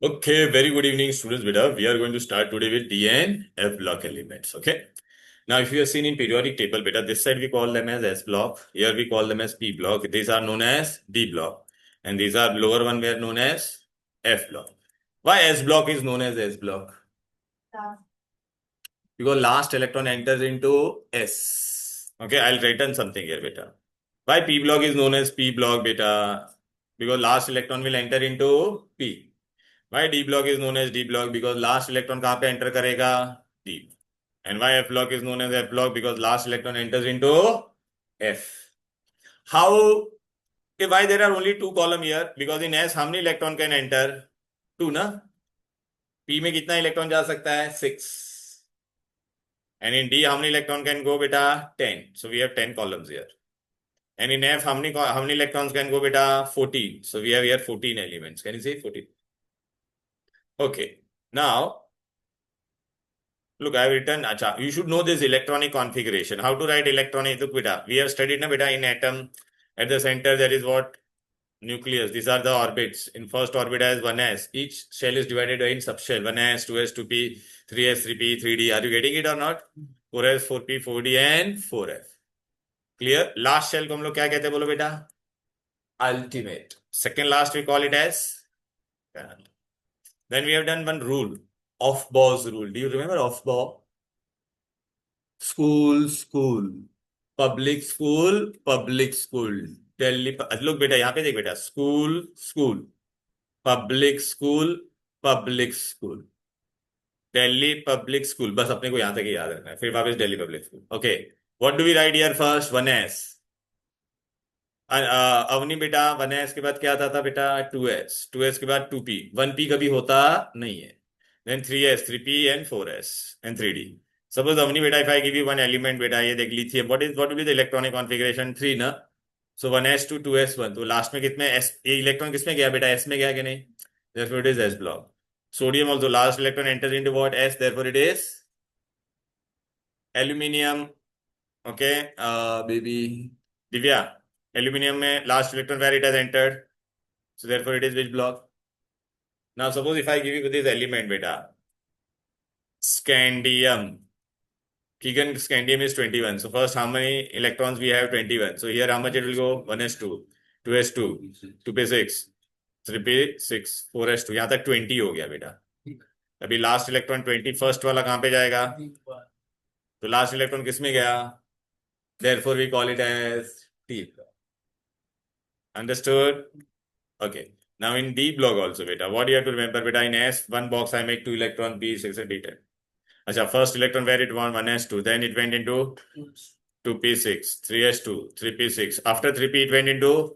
Okay, very good evening, students. Beta, we are going to start today with D and F block elements. Okay. Now, if you have seen in periodic table, beta, this side we call them as S block. Here we call them as P block. These are known as D block, and these are lower one were known as F block. Why S block is known as S block? Because last electron enters into S. Okay, I'll write something here, beta. Why P block is known as P block, beta? Because last electron will enter into P. Why D block is known as D block? Because last electron कहाँ पे enter करेगा? D. And why F block is known as F block? Because last electron enters into F. How? Why there are only two column here? Because in S how many electron can enter? Two ना? P में कितना electron जा सकता है? 6. And in D how many electron can go beta? 10. So we have 10 columns here. And in F how many electrons can go beta? 14. So we have here 14 elements. Can you see 14? Okay. Now look, I have written, acha, you should know this electronic configuration. How to write electronic? Look, beta, we have studied na beta in atom. At the center, there is what? Nucleus. These are the orbits. In first orbit has 1s. Each shell is divided in subshell. 1s, 2s, 2p, 3s, 3p, 3d. Are you getting it or not? 4s, 4p, 4d and 4f. Clear? Last shell को हम लोग क्या कहते हैं बोलो बेटा? Ultimate. Second last we call it as kernel. Then we have done one rule. Aufbau's rule. Do you remember Aufbau? School public school Delhi लोग बेटा यहाँ पे देख बेटा school school public school Delhi public school bus अपने को यहाँ तक ही याद रखना है फिर वापस Delhi public school okay what do we write here first 1s Avni बेटा 1s के बाद क्या था बेटा 2s के बाद 2p 1p कभी होता नहीं है then 3s 3p and 4s and 3d Suppose Avni beta, if I give you one element beta, ये देख lithium. What will be the electronic configuration? 3 ना? So 1s2 2s1. तो लास्ट में कितने s ये इलेक्ट्रॉन किसमें गया बेटा s में गया कि नहीं? Therefore it is s block. Sodium also last electron enters into what? S. Therefore it is aluminium. Okay, baby Divya. Aluminium में last electron where it has entered. So therefore it is which block? Now suppose if I give you this element beta, scandium. Keegan scandium is 21. So first, how many electrons we have? 21. So here, how much it will go? 1s2, 2s2, 2p6, 3p6, 4s2. यहाँ तक 20 हो गया बेटा. अभी last electron 21st वाला कहाँ पे जाएगा? तो लास्ट इलेक्ट्रॉन किस में गया? Therefore we call it as T block. Understood? Okay. Now in D block also beta, what do you have to remember beta? In S, one box I make 2 electron, B6 and D10. अच्छा first electron where it went 1s2, then it went into 2p6, 3s2, 3p6. After 3p it went into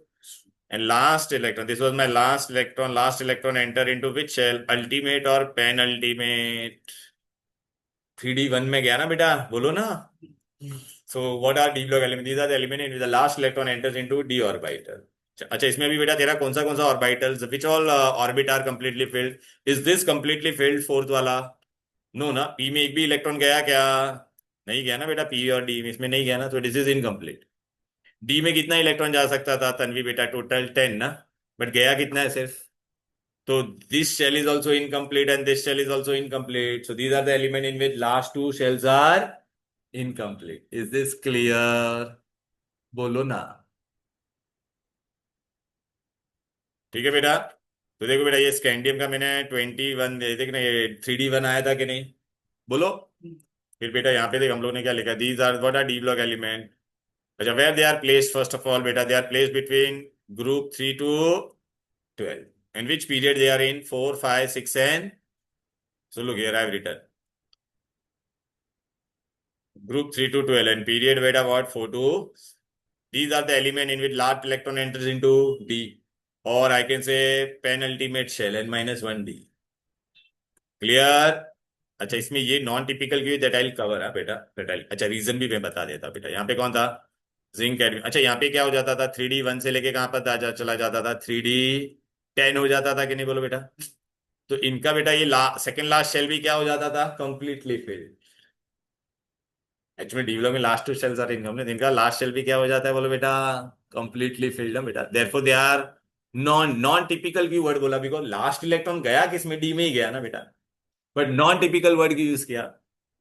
and last electron. This was my last electron. Last electron enter into which shell? Ultimate or penultimate? 3d1 में गया ना बेटा बोलो ना. So what are d block elements? These are the elements in which the last electron enters into d orbital. अच्छा इसमें भी बेटा तेरा कौन सा orbitals? Which all orbit are completely filled? Is this completely filled fourth वाला? No ना P में एक भी इलेक्ट्रॉन गया क्या? नहीं गया ना बेटा पी और डी में इसमें नहीं गया ना तो दिस इज इनकम्प्लीट. डी में कितना इलेक्ट्रॉन जा सकता था तन्वी बेटा? टोटल 10 ना. बट गया कितना है सिर्फ. तो this shell is also incomplete and this shell is also incomplete. So these are the element in which last two shells are incomplete. Is this clear? बोलो ना. ठीक है बेटा. तो देखो बेटा ये स्कैंडियम का मैंने 21 देखना ये 3d1 आया था कि नहीं बोलो. फिर बेटा यहाँ पे देख हम लोग ने क्या लिखा these are what are d block element. अच्छा where they are placed first of all बेटा they are placed between group 3 to 12. In which period they are in? 4, 5, 6 and so look here I have written group 3 to 12 and period beta what 4 to. These are the element in which last electron enters into D or I can say penultimate shell n minus 1d. Clear? अच्छा इसमें ये non typical की that I cover है बेटा that I. अच्छा reason भी मैं बता देता बेटा. यहाँ पे कौन था? Zinc admin. अच्छा यहाँ पे क्या हो जाता था 3d1 से लेके कहां पर चला जाता था 3d10 हो जाता था कि नहीं बोलो बेटा. तो इनका बेटा ये सेकंड लास्ट शेल भी क्या हो जाता था? Completely filled. एक्चुअली डीवलप में last two shells are incomplete. इनका लास्ट शेल भी क्या हो जाता है बोलो बेटा? कंप्लीटली फिल्ड है बेटा. Therefore they are non non typical की वर्ड बोला बिकॉज लास्ट इलेक्ट्रॉन गया किसमें, डी में ही गया ना बेटा, बट नॉन टिपिकल वर्ड की यूज किया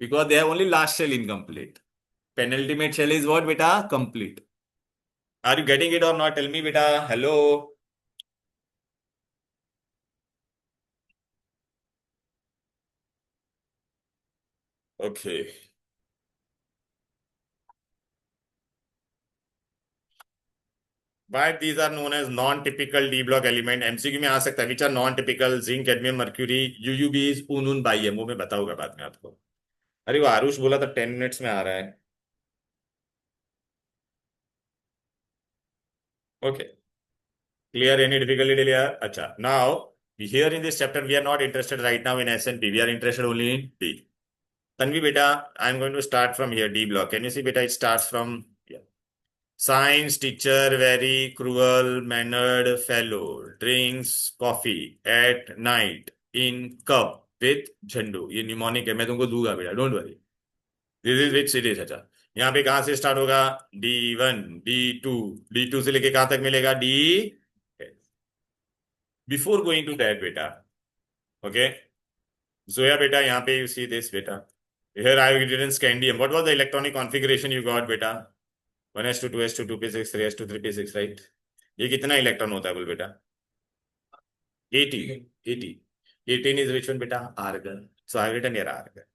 because they have only last shell incomplete. Penultimate shell is what बेटा, complete. Are you getting it और नॉट, टेल मी बेटा, hello. Okay. Why these are known as non-typical D block element? MCQ में आ सकता है. Which are non typical, zinc, cadmium, mercury, यूयूबीज, उन बाई है, वो मैं बताऊंगा बाद में आपको. अरे वो आरुष बोला था 10 मिनट्स में आ रहा है. Okay. Clear, any difficulty clear. अच्छा, now here in this chapter we are not interested right now in S and P, we are interested only in D. Tanvi beta, I am going to start from here. D block, can you see beta, it starts from here. Science teacher very cruel mannered fellow drinks coffee at night in cup with झंडू. ये mnemonic है, मैं तुमको दूंगा बेटा, don't worry. This is which series. अच्छा, यहाँ पे कहाँ से स्टार्ट होगा, D1, D2, D2 से लेके कहाँ तक मिलेगा, D. Before going to that बेटा, ओके, जोया बेटा, यहाँ पे यू सी दिस बेटा. Here I have written scandium. What was the electronic configuration you got बेटा? 1s2 2s2 2p6 3s2 3p6, right. ये कितना इलेक्ट्रॉन होता है बोल बेटा, 18. 18. 18 is which one बेटा, argon. So I have written here argon.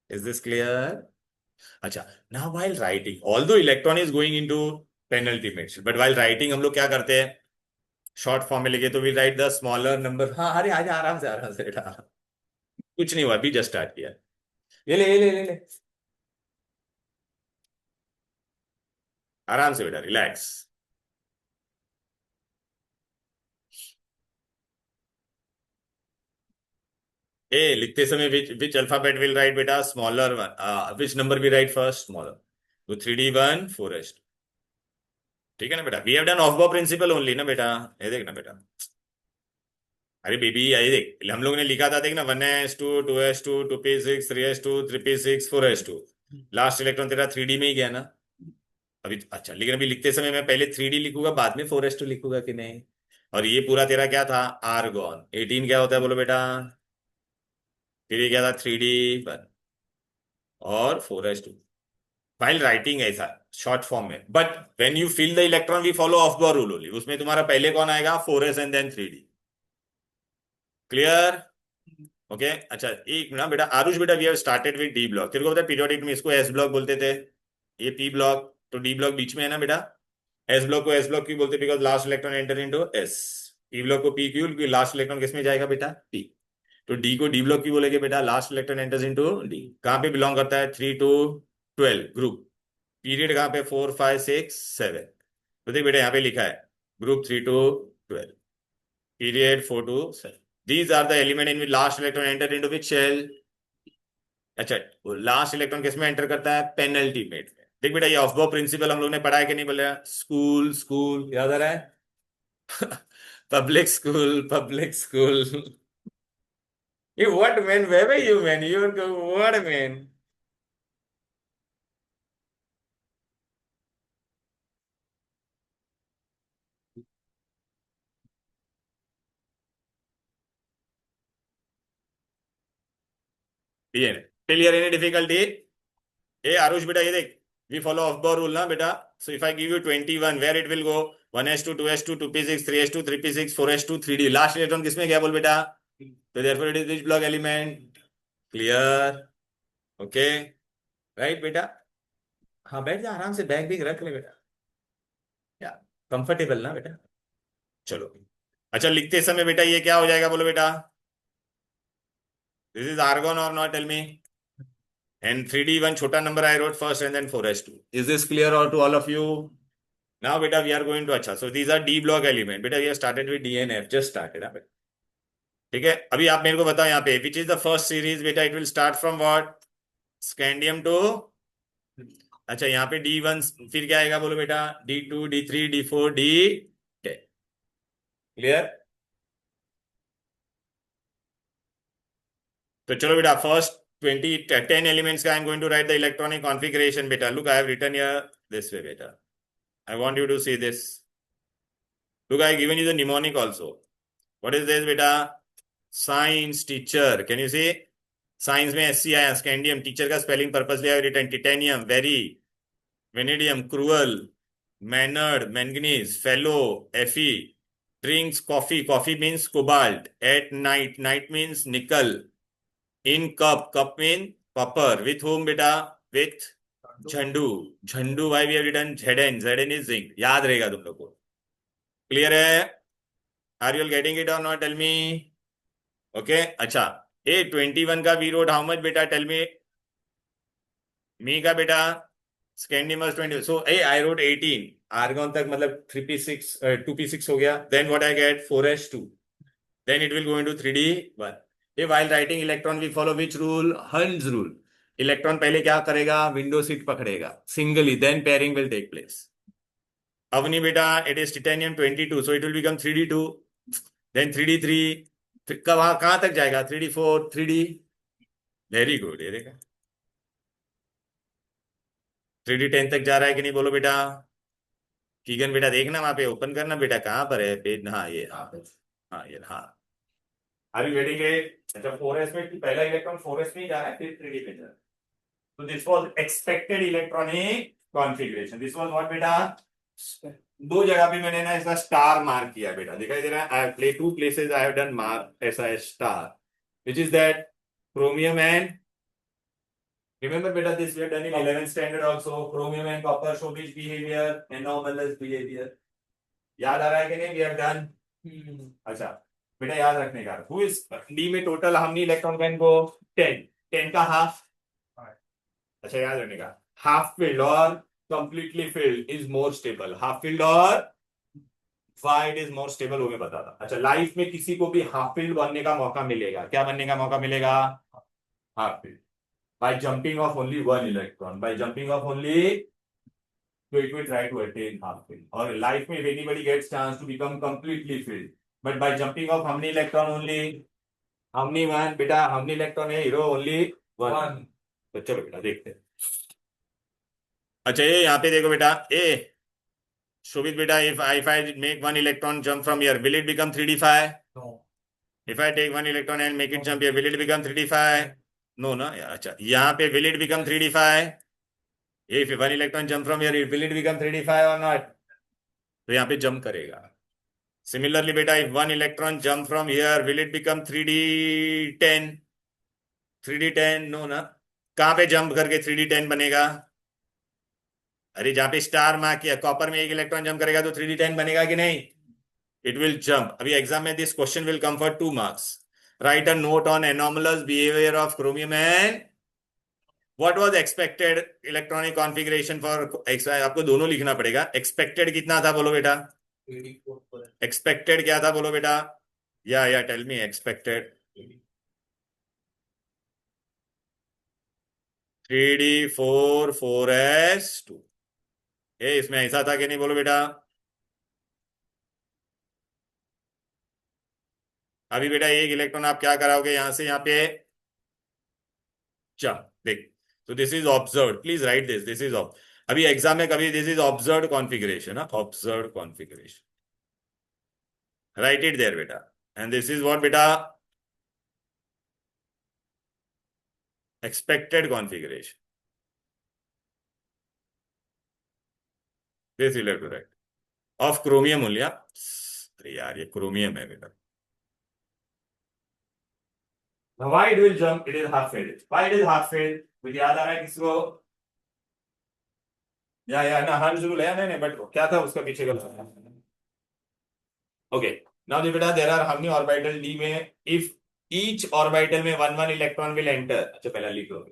Is this clear? अच्छा, now while writing, although electron is going into penultimate, but while writing हम लोग क्या करते हैं, शॉर्ट फॉर्म में लिखे तो we write the smaller number. हाँ, अरे आजा, आराम से बेटा, कुछ नहीं हुआ, अभी जस्ट स्टार्ट किया. ये ले, आराम से बेटा, रिलैक्स. ए लिखते समय विच अल्फाबेट विल राइट बेटा, स्मॉलर वन. विच नंबर भी राइट फर्स्ट, स्मॉलर. तो 3D1 4s. ठीक है ना बेटा, वी हैव डन ऑफ बॉ प्रिंसिपल ओनली ना बेटा. ये देख ना बेटा, अरे बेबी ये देख, हम लोग ने लिखा था, देख ना, 1s2 2s2 2p6 3s2 3p6 4s2. Last electron तेरा 3D में ही गया ना अभी. अच्छा, लेकिन अभी लिखते समय मैं पहले 3D लिखूंगा, बाद में 4s2 लिखूंगा कि नहीं. और ये पूरा तेरा क्या था, आर्गॉन. 18 क्या होता है बोलो बेटा, फिर ये क्या था, 3D1 और 4s2. फाइल राइटिंग ऐसा शॉर्ट फॉर्म में, but when you fill the electron we follow of the rule only. उसमें तुम्हारा पहले कौन आएगा, 4s and then 3D. Clear, okay. अच्छा, एक मिनट बेटा, आरुष बेटा, we have started with D block. तेरे को पता है पीरियोडिक में इसको एस ब्लॉक बोलते थे, ये पी ब्लॉक, तो डी ब्लॉक बीच में है ना बेटा. एस ब्लॉक को एस ब्लॉक क्यों बोलते, because last electron enter into S. P block को पी क्यों, क्योंकि लास्ट इलेक्ट्रॉन किसमें जाएगा बेटा, पी. तो डी को डी ब्लॉक क्यों बोलेंगे बेटा, last electron enters into D. कहाँ पे बिलोंग करता है, 3 to 12 ग्रुप. पीरियड कहाँ पे, 4 5 6 7. तो देख बेटा, यहाँ पे लिखा है group 3 to 12, period 4 to 7. These are the element in which last electron enter into which shell. अच्छा, वो लास्ट इलेक्ट्रॉन किस में एंटर करता है, पेनल्टीमेट में. देख बेटा, ये ऑफबॉ प्रिंसिपल हम लोग ने पढ़ा है कि नहीं, बोला स्कूल स्कूल याद आ रहा है. Public school public school. ये what man, where were you man, you what man. Clear, any difficulty. ए आरुष बेटा, ये देख, वी फॉलो ऑफ रूल ना बेटा. So if I give you 21, where it will go, 1s2 2s2 2p6 3s2 3p6 4s2 3d. Last electron किसमें गया बोल बेटा, तो therefore it is which block element. Clear, okay, right बेटा. हाँ बैठ जा, आराम से बैग भी रख ले बेटा, या कंफर्टेबल ना बेटा. चलो, अच्छा, लिखते समय बेटा ये क्या हो जाएगा बोलो बेटा, this is argon or not, tell me. And 3D1 छोटा number I wrote first and then 4s2. Is this clear or to all of you. Now, beta, we are going to अच्छा. So these are D block element. Beta, we have started with D and F. Just started. हाँ बेटा. ठीक है, अभी आप मेरे को बताओ यहाँ पे, which is the first series बेटा, it will start from what? Scandium to. अच्छा, यहाँ पे D1 फिर क्या आएगा बोलो बेटा, D2 D3 D4 D10. Clear. तो चलो बेटा, फर्स्ट 10 एलिमेंट्स का I am going to write the electronic configuration बेटा. Look, I have written here this way बेटा. I want you to see this. Look, I given you the mnemonic also. What is this, beta? Science teacher. Can you see? Science में SC आया, scandium. Teacher का spelling purposely I written. Titanium, very. Vanadium, cruel. Mannered, manganese. Fellow, Fe. Drinks, coffee. Coffee means cobalt. At night, night means nickel. In cup, cup means copper. With whom, beta? With Jhandu. Jhandu, why we have written Zn. Zn is zinc. याद रहेगा तुम लोग को. Clear है? Are you getting it और not? Tell me. Okay, अच्छा. ए 21 का वी रोड हाउ मच, बेटा? Tell me. मी का बेटा स्कैंडिमस 20. सो ए आई रोड 18. आर्गन तक मतलब 3p6 2p6 हो गया. Then what I get 4s2. Then it will go into 3d1. ए while writing electron we follow which rule? Hund's rule. Electron पहले क्या करेगा? विंडो सीट पकड़ेगा singly, then pairing will take place. Avni बेटा, it is titanium 22, so it will become 3d2, then 3d3. कहां तक जाएगा? 3d4, 3d. Very good. ये देखा, 3d10 तक जा रहा है कि नहीं? बोलो बेटा. कीगन बेटा देखना वहां पे, ओपन करना बेटा. कहां पर है पेज? हाँ ये, हाँ. हाँ ये, हाँ. अभी वेटिंग है. अच्छा, 4s में पहला इलेक्ट्रॉन 4s में ही जा रहा है, फिर 3d पे जा रहा है. तो this was expected electronic configuration. This was what बेटा? दो जगह पे मैंने ना ऐसा स्टार मार्क किया बेटा, दिखाई दे रहा है? I have play two places I have done mark ऐसा star. Which is that? Chromium and. Remember, beta, this we have done in 11th standard also. Chromium and copper show which behavior? Anomalous behavior. याद आ रहा है कि नहीं? We have done. अच्छा बेटा, याद रखने का. Who is D में टोटल हमने इलेक्ट्रॉन का इनको 10. 10 का हाफ. अच्छा, याद रखने का. हाफ फिल्ड और completely filled is more stable. Half filled और वाइड इज मोर स्टेबल. वो मैं बता था. अच्छा, लाइफ में किसी को भी हाफ फील्ड बनने का मौका मिलेगा. क्या बनने का मौका मिलेगा? Half field. By jumping off only one electron. By jumping off only, so it will try to attain half field. Or life में if anybody gets chance to become completely filled, but by jumping off how many electron only? How many one? बेटा how many electron है? Hero only one. तो चलो बेटा देखते हैं. अच्छा, ये यहाँ पे देखो बेटा. ए शोभित बेटा, if I make one electron jump from here, will it become 3d5? No. If I take one electron and make it jump here, will it become 3d5? No, ना. अच्छा, यहाँ पे will it become 3d5? If one electron jump from here, will it become 3d5 or not? तो यहाँ पे jump करेगा. Similarly बेटा, if one electron jump from here, will it become 3d10? 3d10 no ना. कहाँ पे jump करके 3d10 बनेगा? अरे जहाँ पे स्टार मार्क किया, कॉपर में एक इलेक्ट्रॉन जंप करेगा तो 3d10 बनेगा कि नहीं? It will jump. अभी एग्जाम में this question will come for 2 marks. Right a note on anomalous behaviour of chromium and what was expected electronic configuration for. आपको दोनों लिखना पड़ेगा. एक्सपेक्टेड कितना था बोलो बेटा? एक्सपेक्टेड क्या था बोलो बेटा? या tell me expected. 3d4 4s2. ये इसमें ऐसा था कि नहीं बोलो बेटा? अभी बेटा एक इलेक्ट्रॉन आप क्या कराओगे यहां से यहाँ पे? देख. तो this is observe. Please write this. This is अभी एग्जाम में कभी this is observe configuration. Observe configuration. Write it there बेटा. एंड दिस इज व्हाट बेटा? Expected configuration. This will have to write of chromium only. अरे यार, ये chromium है बेटा. Now why it will jump? It is half filled. Why it is half filled? कुछ याद आ रहा है किसी को? या ना हर जरूर है. नहीं बट क्या था उसका पीछे का? ओके. नाउ बेटा, there are how many orbital D में? इफ ईच ऑर्बिटल में one one electron will enter. अच्छा, पहला लिख लो.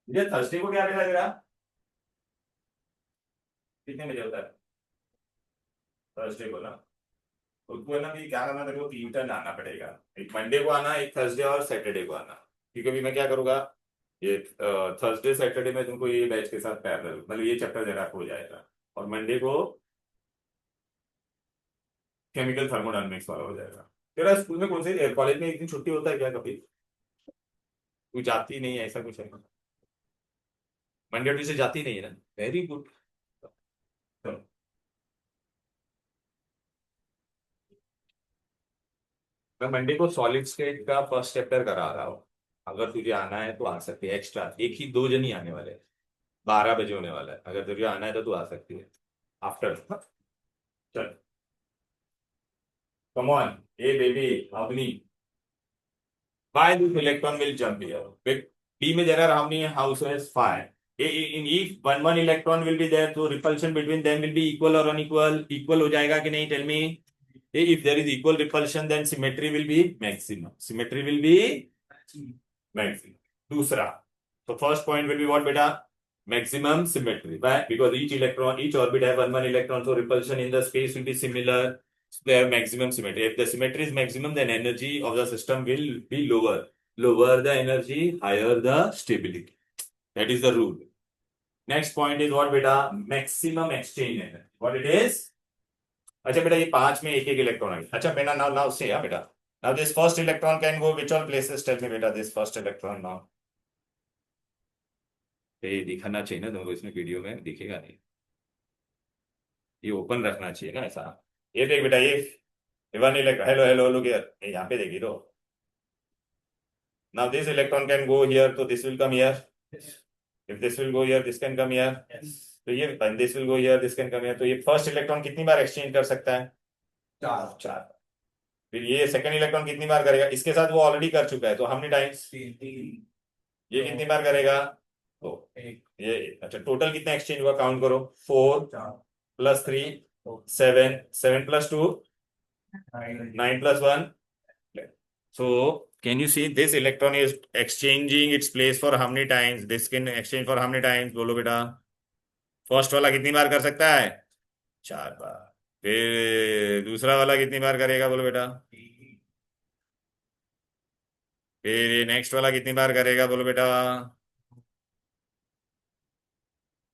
मुझे थर्सडे को क्या लग रहा? कितने बजे होता है थर्सडे को ना? उसको है ना कि क्या करना, तेरे को 3 टर्न आना पड़ेगा. एक मंडे को आना, एक थर्सडे और सैटरडे को आना. क्योंकि अभी मैं क्या करूंगा, ये थर्सडे सैटरडे में तुमको ये बैच के साथ पैरेलल मतलब ये चैप्टर जरा हो जाएगा, और मंडे को केमिकल थर्मोडायनेमिक्स वाला हो जाएगा। तेरा स्कूल में कौन से कॉलेज में एक दिन छुट्टी होता है क्या कभी? तू जाती नहीं है ऐसा कुछ है? मंडे ट्यूसडे जाती नहीं है ना? Very good. मैं मंडे को सॉलिड स्टेट का फर्स्ट चैप्टर करा रहा हूँ। अगर तुझे आना है तो आ सकती है, एक्स्ट्रा एक ही दो जन ही आने वाले हैं। 12 बजे होने वाला है, अगर तुझे आना है तो तू आ सकती है आफ्टर। चल, come on, a baby Avni, why this electron will jump here? With D में there are how many houses? 5. In each one electron will be there, so repulsion between them will be equal or unequal? Equal हो जाएगा कि नहीं? Tell me. If there is equal repulsion, then symmetry will be maximum. Symmetry will be maximum. दूसरा, so first point will be what beta? Maximum symmetry. Why? Because each electron, each orbit have one electron, so repulsion in the space will be similar. So they have maximum symmetry. If the symmetry is maximum, then energy of the system will be lower. Lower the energy, higher the stability. That is the rule. Next point is what beta? Maximum exchange energy. What it is? अच्छा बेटा, ये 5 में एक एक electron है। अच्छा बेटा, now say yeah बेटा, now this first electron can go which all places? Tell me बेटा, this first electron now. ये दिखाना चाहिए ना तुमको, इसमें वीडियो में दिखेगा नहीं, ये ओपन रखना चाहिए ना ऐसा। ये देख बेटा, ये one electron, hello hello look here, यहाँ पे देखिए तो, now this electron can go here, so this will come here. If this will go here, this can come here. तो ये this will go here, this can come here. तो ये first electron कितनी बार exchange कर सकता है? 4 4। फिर ये सेकंड इलेक्ट्रॉन कितनी बार करेगा? इसके साथ वो ऑलरेडी कर चुका है, तो हाउ मेनी टाइम्स? ये कितनी बार करेगा? तो ये अच्छा, टोटल कितना एक्सचेंज हुआ काउंट करो। 4 plus 3 7, 7 plus 2 9 plus 1। So can you see this electron is exchanging its place for how many times? This can exchange for how many times? बोलो बेटा। फर्स्ट वाला कितनी बार कर सकता है? 4 बार। फिर दूसरा वाला कितनी बार करेगा बोलो बेटा? फिर ये नेक्स्ट वाला कितनी बार करेगा बोलो बेटा?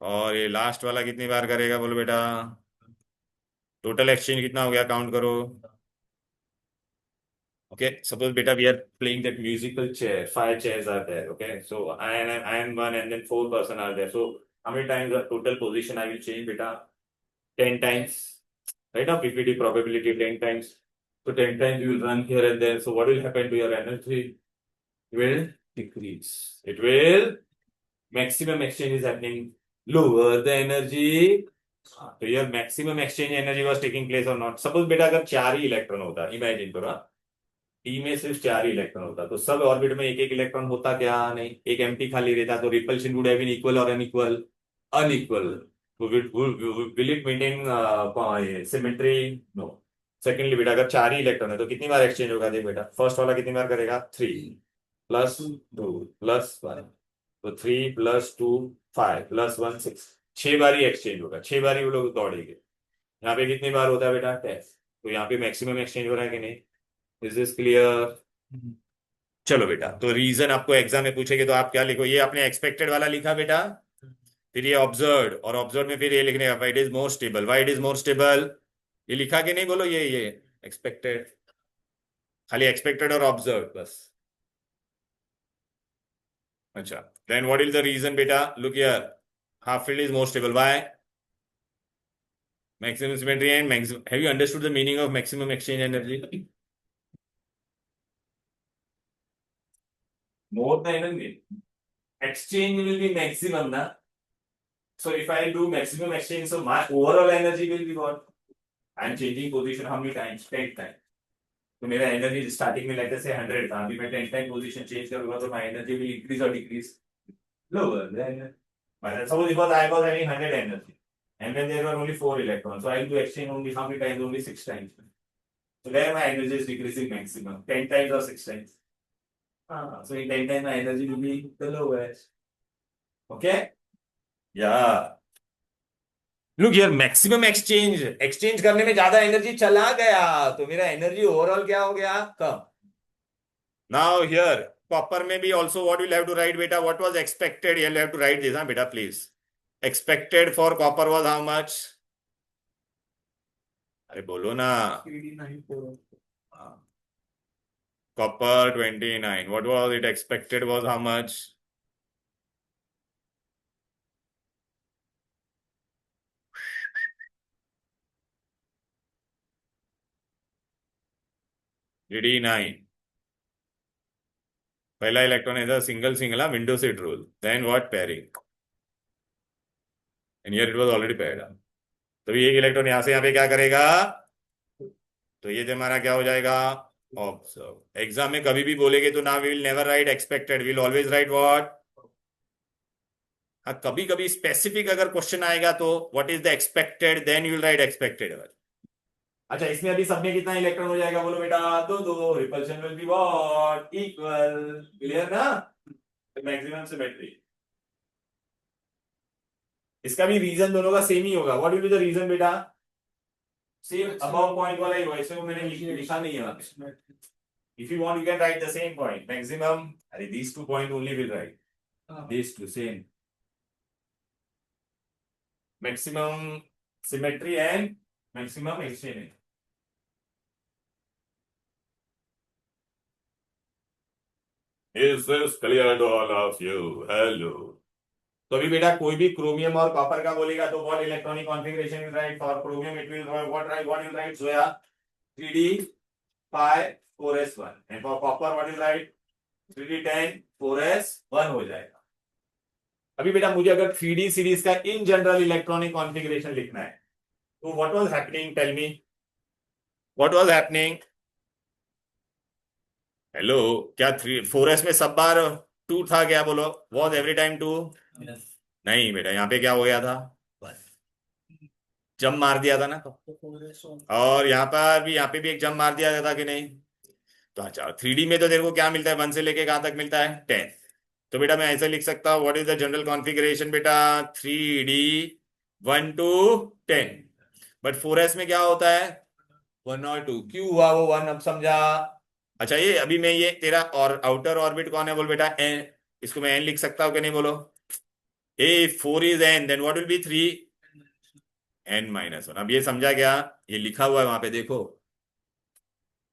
और ये लास्ट वाला कितनी बार करेगा बोलो बेटा? टोटल एक्सचेंज कितना हो गया काउंट करो। Okay, suppose beta we are playing that musical chair. 5 chairs are there. Okay, so I am one, and then 4 person are there. So how many times the total position I will change beta? 10 times. Right now PPT probability 10 times. So 10 times you will run here and there. So what will happen to your energy? It will decrease. It will, maximum exchange is happening. Lower the energy. So your maximum exchange energy was taking place or not? Suppose beta अगर 4 ही electron होता, imagine करो, D में सिर्फ 4 ही electron होता, तो सब orbit में एक एक इलेक्ट्रॉन होता क्या? नहीं, एक एम्प्टी खाली रहता, तो repulsion would have been equal और अनइक्वल? अनइक्वल। तो will it maintain symmetry? No. Secondly बेटा, अगर 4 ही इलेक्ट्रॉन है तो कितनी बार एक्सचेंज होगा? देख बेटा, फर्स्ट वाला कितनी बार करेगा? 3 प्लस 2 प्लस 1, तो 3 प्लस 2 5 प्लस 1 6, 6 बार ही एक्सचेंज होगा, 6 बार ही वो लोग दौड़ेंगे। यहाँ पे कितनी बार होता है बेटा? 10। तो यहाँ पे मैक्सिमम एक्सचेंज हो रहा है कि नहीं? Is this clear? चलो बेटा, तो रीजन आपको एग्जाम में पूछेगे तो आप क्या लिखो? ये आपने एक्सपेक्टेड वाला लिखा बेटा, फिर ये ऑब्जर्व, और ऑब्जर्व में फिर ये लिखने का why it is more stable. Why it is more stable ये लिखा कि नहीं? बोलो ये एक्सपेक्टेड, खाली एक्सपेक्टेड और ऑब्जर्व बस। अच्छा, then what is the reason बेटा? Look here, half filled is more stable. Why? Maximum symmetry and maximum, have you understood the meaning of maximum exchange energy? More the energy exchange will be maximum na. So if I do maximum exchange, so my overall energy will be what? I am changing position how many times? 10 times. तो मेरा energy starting में लेते से 100 था, अभी मैं 10 time position change करूंगा तो माय एनर्जी विल इंक्रीज और decrease? Lower than, suppose because I was having 100 energy and then there were only 4 electrons, so I will do exchange only how many times? Only 6 times. So there my energy is decreasing maximum 10 times or 6 times. So in 10 times my energy will be the lowest. Okay? Yeah. Look यार, maximum exchange, exchange करने में ज्यादा energy चला गया, तो मेरा energy overall क्या हो गया? कम। नाउ हियर कॉपर में भी also what will have to write बेटा, what was expected, you have to write this, हाँ बेटा please. Expected for copper was how much? अरे बोलो ना। Copper 29, what was it expected was how much? GD9, पहला electron is a single single window seat rule, then what pairing, and here it was already paired. तो एक electron यहां से यहां पे क्या करेगा, तो ये हमारा क्या हो जाएगा, ऑब्जर्व। एग्जाम में कभी भी बोलेगे तो ना we will never write expected, will always write what. हाँ, कभी कभी स्पेसिफिक अगर क्वेश्चन आएगा तो what is the expected, then you will write expected. अच्छा, इसमें अभी सब में कितना इलेक्ट्रॉन हो जाएगा बोलो बेटा, दो दो, repulsion will be what, equal. Clear ना? Maximum symmetry. इसका भी रीजन दोनों का सेम ही होगा, what will be the reason बेटा, सेम अबव पॉइंट वाला ही होगा, इसमें मैंने लिखा नहीं है वहां पे। If you want you can write the same point, maximum, अरे these two point only will write, these two same, maximum symmetry and maximum exchange. Is this clear to all of you? Hello. तो अभी बेटा कोई भी chromium और copper का बोलेगा तो what electronic configuration will write, for chromium it will what will write Zoya 3d pi 4s1, and for copper what will write 3d10 4s1 हो जाएगा। अभी बेटा मुझे अगर 3d सीरीज का इन जनरल इलेक्ट्रॉनिक कॉन्फ़िगरेशन लिखना है तो what was happening, tell me what was happening. Hello, क्या 4s में सब बार 2 था क्या, बोलो, वॉज एवरी टाइम 2? नहीं बेटा, यहाँ पे क्या हो गया था, जंप मार दिया था ना, और यहाँ पे भी एक जंप मार दिया था कि नहीं? तो अच्छा, 3D में तो तेरे को क्या मिलता है, 1 से लेके कहां तक मिलता है, 10। तो बेटा मैं ऐसे लिख सकता हूँ, what is the general configuration बेटा, 3D 1 to 10। बट 4s में क्या होता है, 1 और 2, क्यों हुआ वो 1, अब समझा। अच्छा, ये अभी मैं ये तेरा और आउटर ऑर्बिट कौन है बोल बेटा, एन, इसको मैं एन लिख सकता हूँ कि नहीं बोलो। A 4 is N, then what will be 3, n-1। अब ये समझा क्या, ये लिखा हुआ है वहां पे देखो,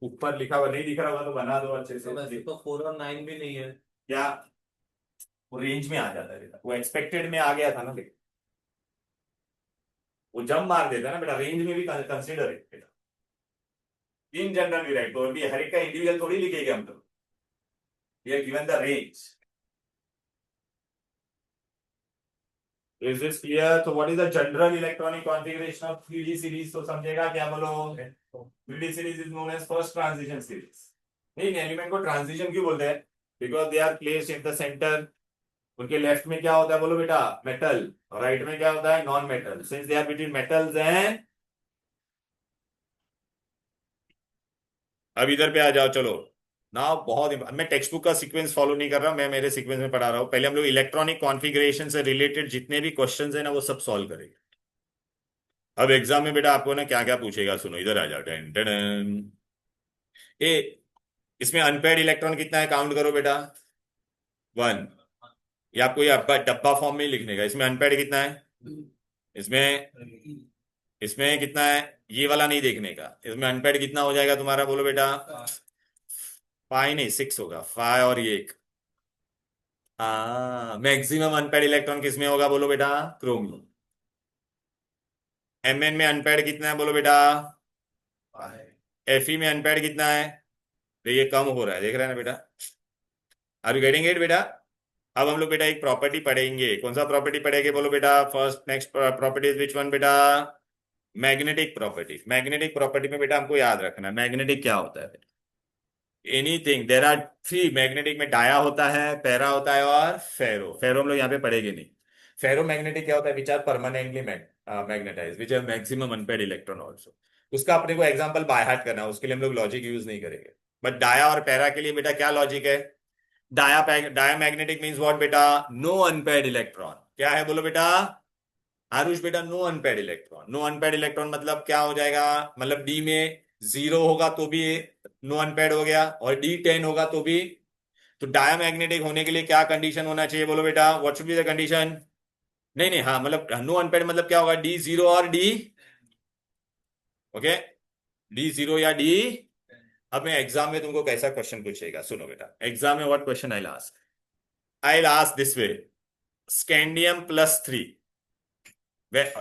ऊपर लिखा हुआ, नहीं दिख रहा होगा तो बना दो अच्छे से। वैसे तो 4 और 9 भी नहीं है क्या, वो रेंज में आ जाता है बेटा, वो एक्सपेक्टेड में आ गया था ना बेटा, वो जंप मार देता है ना बेटा, रेंज में भी कंसिडर है बेटा, इन जनरल भी राइट, तो अभी हर एक का इंडिविजुअल थोड़ी लिखेंगे हम तो, we are given the range. Is this clear? So what is the general electronic configuration of 3D series? तो समझेगा क्या बोलो, 3D series is known as first transition series। नहीं, एलिमेंट को ट्रांजिशन क्यों बोलते हैं, because they are placed in the center. उनके लेफ्ट में क्या होता है बोलो बेटा, मेटल, और राइट में क्या होता है, non metal, since they are between metals and. अब इधर पे आ जाओ, चलो ना, मैं टेक्स्ट बुक का सीक्वेंस फॉलो नहीं कर रहा, मैं मेरे सीक्वेंस में पढ़ा रहा हूं। पहले हम लोग इलेक्ट्रॉनिक कॉन्फ़िगरेशन से रिलेटेड जितने भी क्वेश्चंस है ना वो सब सॉल्व करेंगे। अब एग्जाम में बेटा आपको ना क्या क्या पूछेगा, सुनो इधर आ जाओ, टेन टेन। ए, इसमें अनपेयर्ड इलेक्ट्रॉन कितना है, काउंट करो बेटा, 1। ये आपको ये डब्बा फॉर्म में ही लिखने का, इसमें अनपेयर्ड कितना है, इसमें इसमें कितना है, ये वाला नहीं देखने का, इसमें अनपेयर्ड कितना हो जाएगा तुम्हारा बोलो बेटा, 5 नहीं 6 होगा, 5 और ये एक। हाँ, मैक्सिमम अनपेयर्ड इलेक्ट्रॉन किसमें होगा बोलो बेटा, क्रोमियम। Mn में अनपेयर्ड कितना है बोलो बेटा, Fe में अनपेयर्ड कितना है, तो ये कम हो रहा है, देख रहे हैं ना बेटा, आर यू गेटिंग इट बेटा। अब हम लोग बेटा एक प्रॉपर्टी पढ़ेंगे, कौन सा प्रॉपर्टी पढ़ेंगे बोलो बेटा, first next property is which one बेटा, मैग्नेटिक प्रॉपर्टी। मैग्नेटिक प्रॉपर्टी में बेटा हमको याद रखना है मैग्नेटिक क्या होता है बेटा, एनीथिंग, देर आर 3 मैग्नेटिक में, डाया होता है, पैरा होता है और फेरो। फेरो हम लोग यहाँ पे पढ़ेंगे नहीं। फेरो मैग्नेटिक क्या होता है, which are permanently magnetize, which are maximum unpaired electron also. उसका अपने को एग्जाम्पल बाय हार्ट करना है, उसके लिए हम लोग लॉजिक यूज नहीं करेंगे। बट डाया और पैरा के लिए बेटा क्या लॉजिक है, डाया मैग्नेटिक मीन्स व्हाट बेटा, नो अनपेयर्ड इलेक्ट्रॉन, क्या है बोलो बेटा, आरुष बेटा, no unpaired electron. No unpaired electron मतलब क्या हो जाएगा, मतलब डी में 0 होगा तो भी नो अनपेयर्ड हो गया, और D10 होगा तो भी तो डायामैग्नेटिक होने के लिए क्या कंडीशन होना चाहिए बोलो बेटा, what should be the condition? नहीं नहीं, हाँ मतलब नो अनपेड मतलब क्या होगा, डी जीरो और डी, ओके, डी जीरो या डी। अब मैं एग्जाम में तुमको कैसा क्वेश्चन पूछेगा, सुनो बेटा, एग्जाम में what question I ask this way, scandium plus three,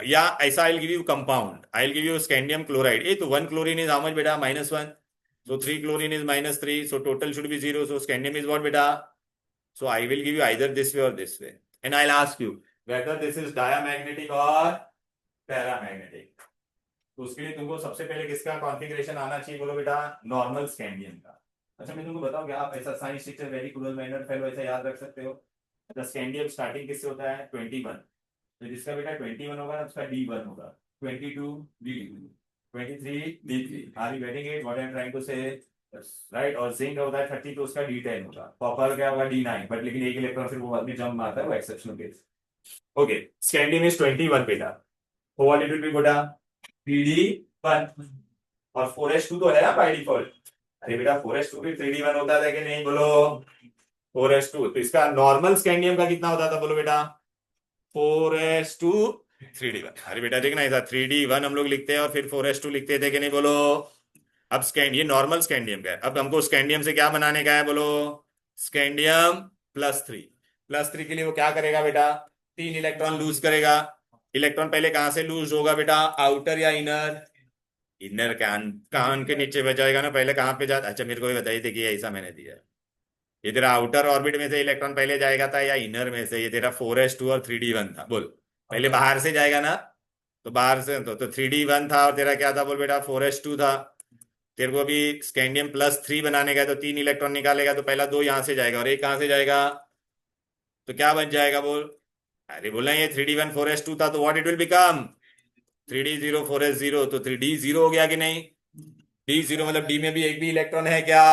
या ऐसा I give you compound, I give you scandium chloride, ए तो one chlorine is how much बेटा, -1, so 3 chlorine is -3, so total should be 0, so scandium is what beta? So I will give you either this way or this way, and I'll ask you whether this is diamagnetic or paramagnetic. तो उसके लिए तुमको सबसे पहले किसका configuration आना चाहिए बोलो बेटा, नॉर्मल स्कैंडियम का। अच्छा मैं तुमको बताऊं क्या, आप ऐसा science teacher very cruel manner fellow ऐसा याद रख सकते हो। द स्कैंडियम स्टार्टिंग किससे होता है, 21, तो जिसका बेटा 21 होगा ना उसका D1 होगा, 22 D2, 23 D3, are you getting it what I am trying to say, right. और जिंक होता है 30 तो उसका D10 होगा, कॉपर क्या होगा D9, बट लेकिन एक इलेक्ट्रॉन फिर वो आदमी जंप मारता है, वो exceptional case. Okay, scandium is 21 बेटा, so what it will be बेटा, PD1, और 4s2 तो है ना बाय डिफॉल्ट। अरे बेटा 4s2 भी 3D1 होता था कि नहीं बोलो, 4s2, तो इसका नॉर्मल स्कैंडियम का कितना होता था बोलो बेटा, 4s2 3D1। अरे बेटा देखना, ऐसा 3D1 हम लोग लिखते हैं और फिर 4s2 लिखते थे कि नहीं बोलो। अब स्कैंड, ये नॉर्मल स्कैंडियम का है, अब हमको स्कैंडियम से क्या बनाने का है बोलो, स्कैंडियम प्लस 3। प्लस 3 के लिए वो क्या करेगा बेटा, 3 इलेक्ट्रॉन लूज करेगा। इलेक्ट्रॉन पहले कहां से लूज होगा बेटा, आउटर या इनर? इनर, कान, कान के नीचे बचाएगा ना, पहले कहां पे जाता, अच्छा मेरे को भी बताइए, देखिए ऐसा मैंने दिया, ये तेरा आउटर ऑर्बिट में से इलेक्ट्रॉन पहले जाएगा था या इनर में से, ये तेरा 4s2 और 3D1 था, बोल पहले बाहर से जाएगा ना, तो बाहर से तो 3D1 था और तेरा क्या था बोल बेटा, 4s2 था। तेरे को अभी स्कैंडियम +3 बनाने का, तो 3 इलेक्ट्रॉन निकालेगा, तो पहला 2 यहां से जाएगा और एक कहां से जाएगा, तो क्या बच जाएगा बोल, अरे बोला ये 3D1 4s2 था, तो what it will become, 3D0 4s0, तो 3D0 हो गया कि नहीं, D0 मतलब D में भी एक भी इलेक्ट्रॉन है क्या,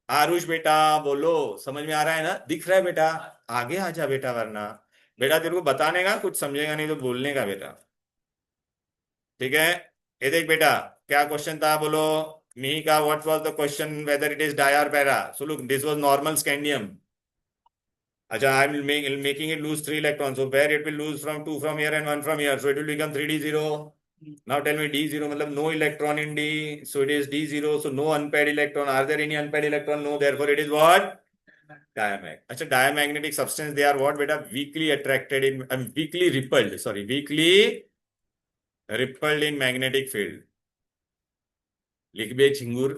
आरुष बेटा बोलो, समझ में आ रहा है ना, दिख रहा है बेटा, आगे आ जा बेटा, वरना बेटा तेरे को बताने का कुछ समझेगा नहीं तो बोलने का बेटा, ठीक है। ये देख बेटा, क्या क्वेश्चन था बोलो, मी का what was the question, whether it is dia or para, so look this was normal scandium. अच्छा I am making it lose 3 electron, so where it will lose from 2 from here and 1 from here, so it will become 3D0। Now tell me D0 मतलब no electron in D, so it is D0, so no unpaired electron. Are there any unpaired electron? No, therefore it is what? Diamag. अच्छा diamagnetic substance, they are what बेटा, weakly attracted in, weakly repelled, sorry, weakly repelled in magnetic field. लिख बे चिंगूर,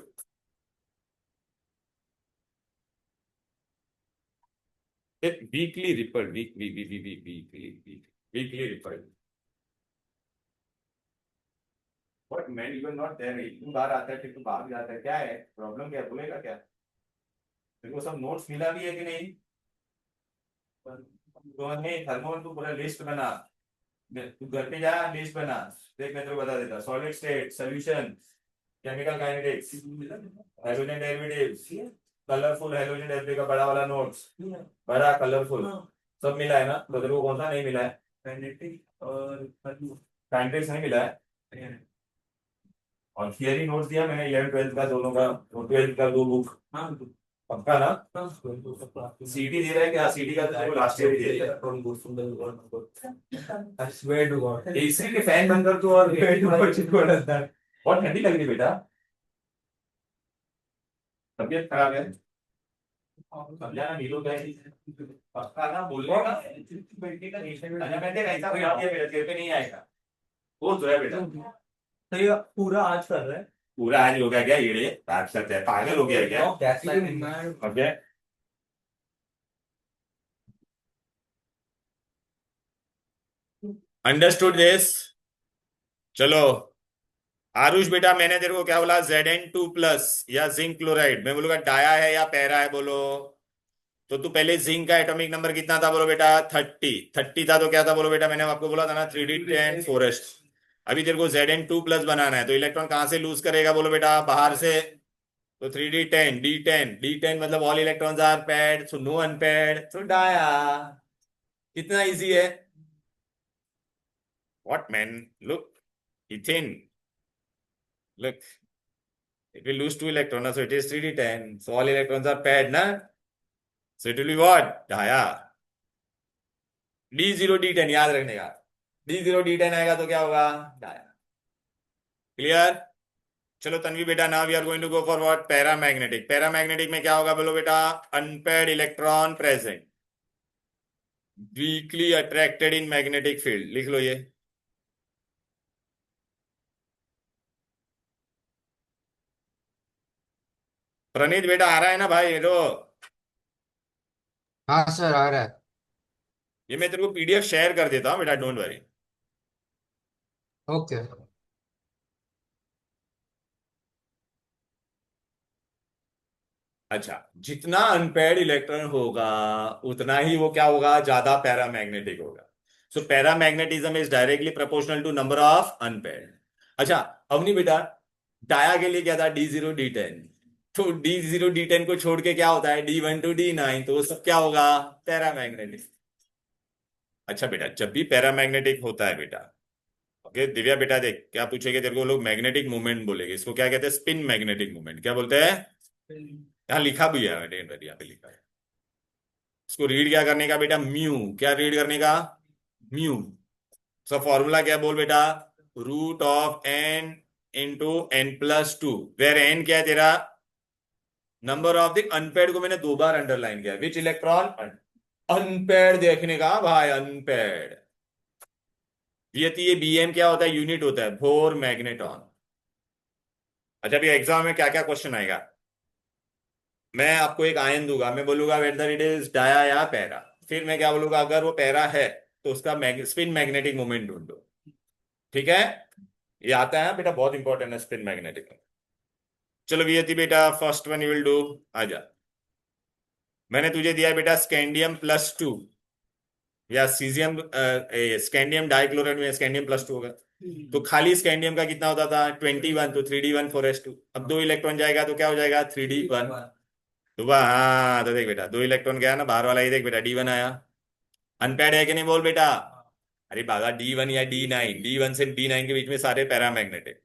weakly repelled, weakly repelled. What man, you are not there, तुम बाहर आता है फिर तुम बाहर जाता है, क्या है प्रॉब्लम, क्या बोलेगा क्या, तेरे को सब नोट्स मिला भी है कि नहीं, तो नहीं थर्मोन तू पूरा लिस्ट बना, तू घर पे जा लिस्ट बना, देख मैं तेरे को बता देता, solid state solution, chemical kinetics, hydrogen derivatives, colourful hydrogen derivative का बड़ा वाला नोट्स, बड़ा कलरफुल, सब मिला है ना, तो तेरे को कौन सा नहीं मिला है, काइनेटिक और काइनेटिक्स नहीं मिला है, और थियरी नोट्स दिया मैंने 11 12 का दोनों का, 12 का 2 बुक, पक्का ना, सीटी दे रहा है क्या, सीटी का तो लास्ट ईयर ही दिया था, स्वेयर टू गॉड, एसी के फैन बंद कर तू, और बहुत ठंडी लग रही बेटा, तबीयत खराब है, समझाना नीलो का पक्का ना बोलने का, अच्छा मैं देख ऐसा कोई आती है बेटा, तेरे पे नहीं आएगा, वो जो है बेटा, तो ये पूरा आज कर रहा है, पूरा आज हो गया क्या, ये बात करते हैं, पागल हो गया क्या, ओके। अंडरस्टूड दिस, चलो आरुष बेटा, मैंने तेरे को क्या बोला, Zn2+ या जिंक क्लोराइड, मैं बोलूंगा डाया है या पैरा है बोलो, तो तू पहले जिंक का एटॉमिक नंबर कितना था बोलो बेटा, 30 था, तो क्या था बोलो बेटा, मैंने आपको बोला था ना 3D10 4s। अभी तेरे को Zn2+ बनाना है, तो इलेक्ट्रॉन कहां से लूज करेगा बोलो बेटा, बाहर से, तो 3D10 D10 मतलब all electrons are paired, so no unpaired, so dia, कितना इजी है, what man, look ethane, look, it will lose 2 electrons, so it is 3D10, so all electrons are paired na, So it will be what? Dia. D0D10 याद रखने का. D0D10 आएगा तो क्या होगा? डाया. क्लियर? चलो तन्वी बेटा, now we are going to go for what? Paramagnetic. Paramagnetic में क्या होगा बोलो बेटा? Unpaired electron present, weakly attracted in magnetic field. लिख लो ये. प्रणीत बेटा आ रहा है ना भाई? हेलो. हाँ सर आ रहा है। ये मैं तेरे को पीडीएफ शेयर कर देता हूँ बेटा, डोंट वरी. ओके। अच्छा, जितना अनपेयर्ड इलेक्ट्रॉन होगा उतना ही वो क्या होगा? ज्यादा पैरामैग्नेटिक होगा. So paramagnetism is directly proportional to number of unpaired. अच्छा अवनी बेटा, डाया के लिए क्या था? D0D10. तो D0D10 को छोड़ के क्या होता है? D1 to D9. तो वो सब क्या होगा? पैरामैग्नेटिक. अच्छा बेटा, जब भी पैरामैग्नेटिक होता है बेटा, ओके दिव्या बेटा देख क्या पूछेंगे तेरे को लोग? मैग्नेटिक मूवमेंट बोलेंगे. इसको क्या कहते हैं? Spin magnetic movement. क्या बोलते हैं? यहाँ लिखा भी है, यहाँ पे लिखा है. इसको रीड क्या करने का बेटा? म्यू. क्या रीड करने का? म्यू. सो फॉर्मूला क्या बोल बेटा? √n × n+2, वेर n क्या है तेरा? नंबर ऑफ द अनपेयर्ड को मैंने 2 बार अंडरलाइन किया. Which electron? अनपेयर्ड देखने का भाई, अनपेयर्ड. ये BM क्या होता है? यूनिट होता है, बोर मैग्नेटॉन. अच्छा अभी एग्जाम में क्या क्या क्वेश्चन आएगा? मैं आपको एक आयन दूंगा, मैं बोलूंगा वेदर इट इज डाया या पैरा. फिर मैं क्या बोलूंगा? अगर वो पैरा है तो उसका स्पिन मैग्नेटिक मोमेंट ढूंढो. ठीक है? ये आता है बेटा, बहुत इंपॉर्टेंट है स्पिन मैग्नेटिक. चलो वियति बेटा, first one you will do. आजा. मैंने तुझे दिया है बेटा स्कैंडियम+2 या सीजियम. स्कैंडियम डाइक्लोराइड में स्कैंडियम+2 होगा. तो खाली स्कैंडियम का कितना होता था? 21. तो 3D1 4s2. अब 2 इलेक्ट्रॉन जाएगा तो क्या हो जाएगा? 3D1. तो वह हाँ, तो देख बेटा 2 इलेक्ट्रॉन गया ना बाहर वाला. ये देख बेटा D1 आया. अनपेयर्ड है कि नहीं बोल बेटा? अरे बाबा D1 या D9, D1 से D9 के बीच में सारे पैरामैग्नेटिक.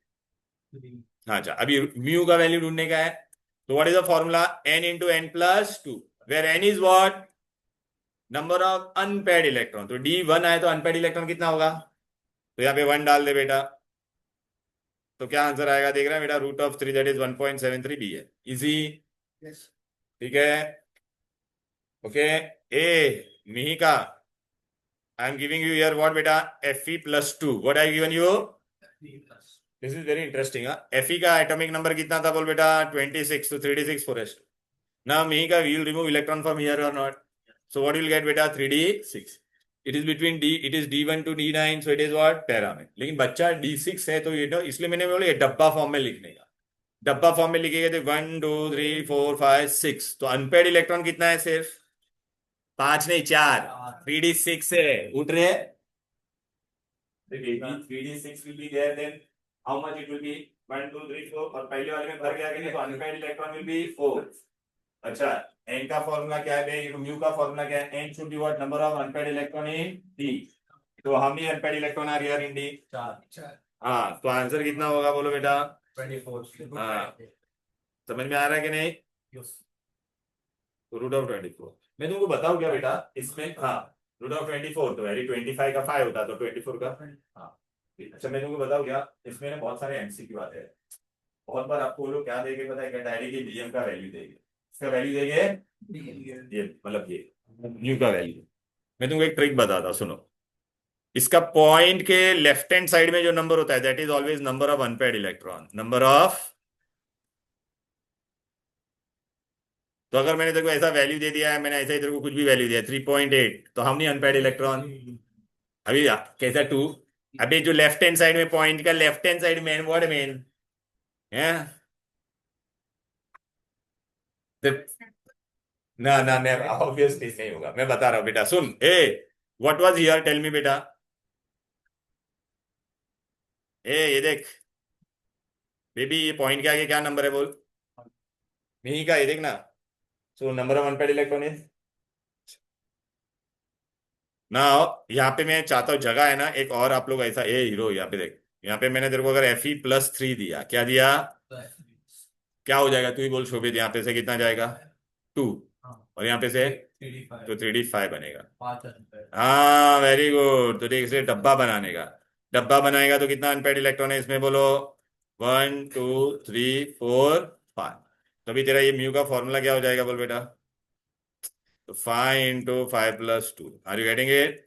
हाँ अच्छा, अभी म्यू का वैल्यू ढूंढने का है. तो what is the formula? n × n+2, where n is what? Number of unpaired electron. तो D1 आए तो अनपेयर्ड इलेक्ट्रॉन कितना होगा? तो यहाँ पे 1 डाल दे बेटा. तो क्या आंसर आएगा देख रहा है बेटा? √3, दैट इज 1.73 B है. इजी. ठीक है. ओके. ए Mihika, I am giving you here what बेटा? Fe+2. What I given you? This is very interesting. Fe का एटॉमिक नंबर कितना था बोल बेटा? 26. तो 3D6 4s2. Now Mihika, we will remove electron from here or not? So what will get बेटा? 3D6. It is between it is D1 to D9, so it is what? Para में. लेकिन बच्चा D6 है तो ये इसलिए मैंने बोला ये डब्बा फॉर्म में लिखने का. डब्बा फॉर्म में लिखेगा तो 1 2 3 4 5 6. तो अनपेयर्ड इलेक्ट्रॉन कितना है? सिर्फ 5 नहीं 4. 3D6 है. उठ रहे? 3D6 will be there, then how much it will be? 1 2 3 4. और पहले वाले में भर गया कि नहीं? तो अनपेयर्ड इलेक्ट्रॉन will be 4. अच्छा, n का फॉर्मूला क्या है? म्यू का फॉर्मूला क्या है? n should be what? Number of unpaired electron in D. तो हम ही अनपेयर्ड इलेक्ट्रॉन आ रही है इन D. 4. हाँ, तो आंसर कितना होगा बोलो बेटा? 24. हाँ. समझ में आ रहा है कि नहीं? √24. मैं तुमको बताऊं क्या बेटा इसमें? हाँ, √24 तो वेरी 25 का 5 होता तो 24 का. हाँ. अच्छा मैं तुमको बताऊं क्या इसमें ना बहुत सारे एमसीक्यू आते हैं. बहुत बार आपको वो लोग क्या देंगे पता है क्या? डायरेक्ट ये BM का वैल्यू देंगे. इसका वैल्यू देंगे ये, मतलब ये न्यू का वैल्यू. मैं तुमको एक ट्रिक बताता हूं, सुनो. इसका पॉइंट के लेफ्ट हैंड साइड में जो नंबर होता है that is always number of unpaired electron. Number of. तो अगर मैंने तेरे को ऐसा वैल्यू दे दिया है, मैंने ऐसा ही तेरे को कुछ भी वैल्यू दिया 3.8, तो हम नहीं अनपेयर्ड इलेक्ट्रॉन. अभी कैसा 2? अभी जो लेफ्ट हैंड साइड में पॉइंट का लेफ्ट हैंड साइड में व्हाट मीन है? ना ना ना, ऑब्वियसली नहीं होगा. मैं बता रहा हूं बेटा, सुन. ए what was here? Tell me बेटा. ए ये देख बेबी, ये पॉइंट के आगे क्या नंबर है बोल? नहीं का ये देख ना. So number of unpaired electron is ना. यहाँ पे मैं चाहता हूँ जगह है ना एक और, आप लोग ऐसा ए हीरो यहाँ पे देख. यहाँ पे मैंने तेरे को अगर Fe+3 दिया, क्या दिया? क्या हो जाएगा? तू ही बोल शोभित. यहाँ पे से कितना जाएगा? 2. और यहाँ पे से तो 3d5 बनेगा। 5 अनपेड। हाँ वेरी गुड। तो देख इसे डब्बा बनाने का, डब्बा बनाएगा तो कितना अनपेड इलेक्ट्रॉन है इसमें बोलो? 1 2 3 4 5। तो अभी तेरा ये म्यू का फॉर्मूला क्या हो जाएगा बोल बेटा? तो 5 × 5 + 2, आर यू गेटिंग इट?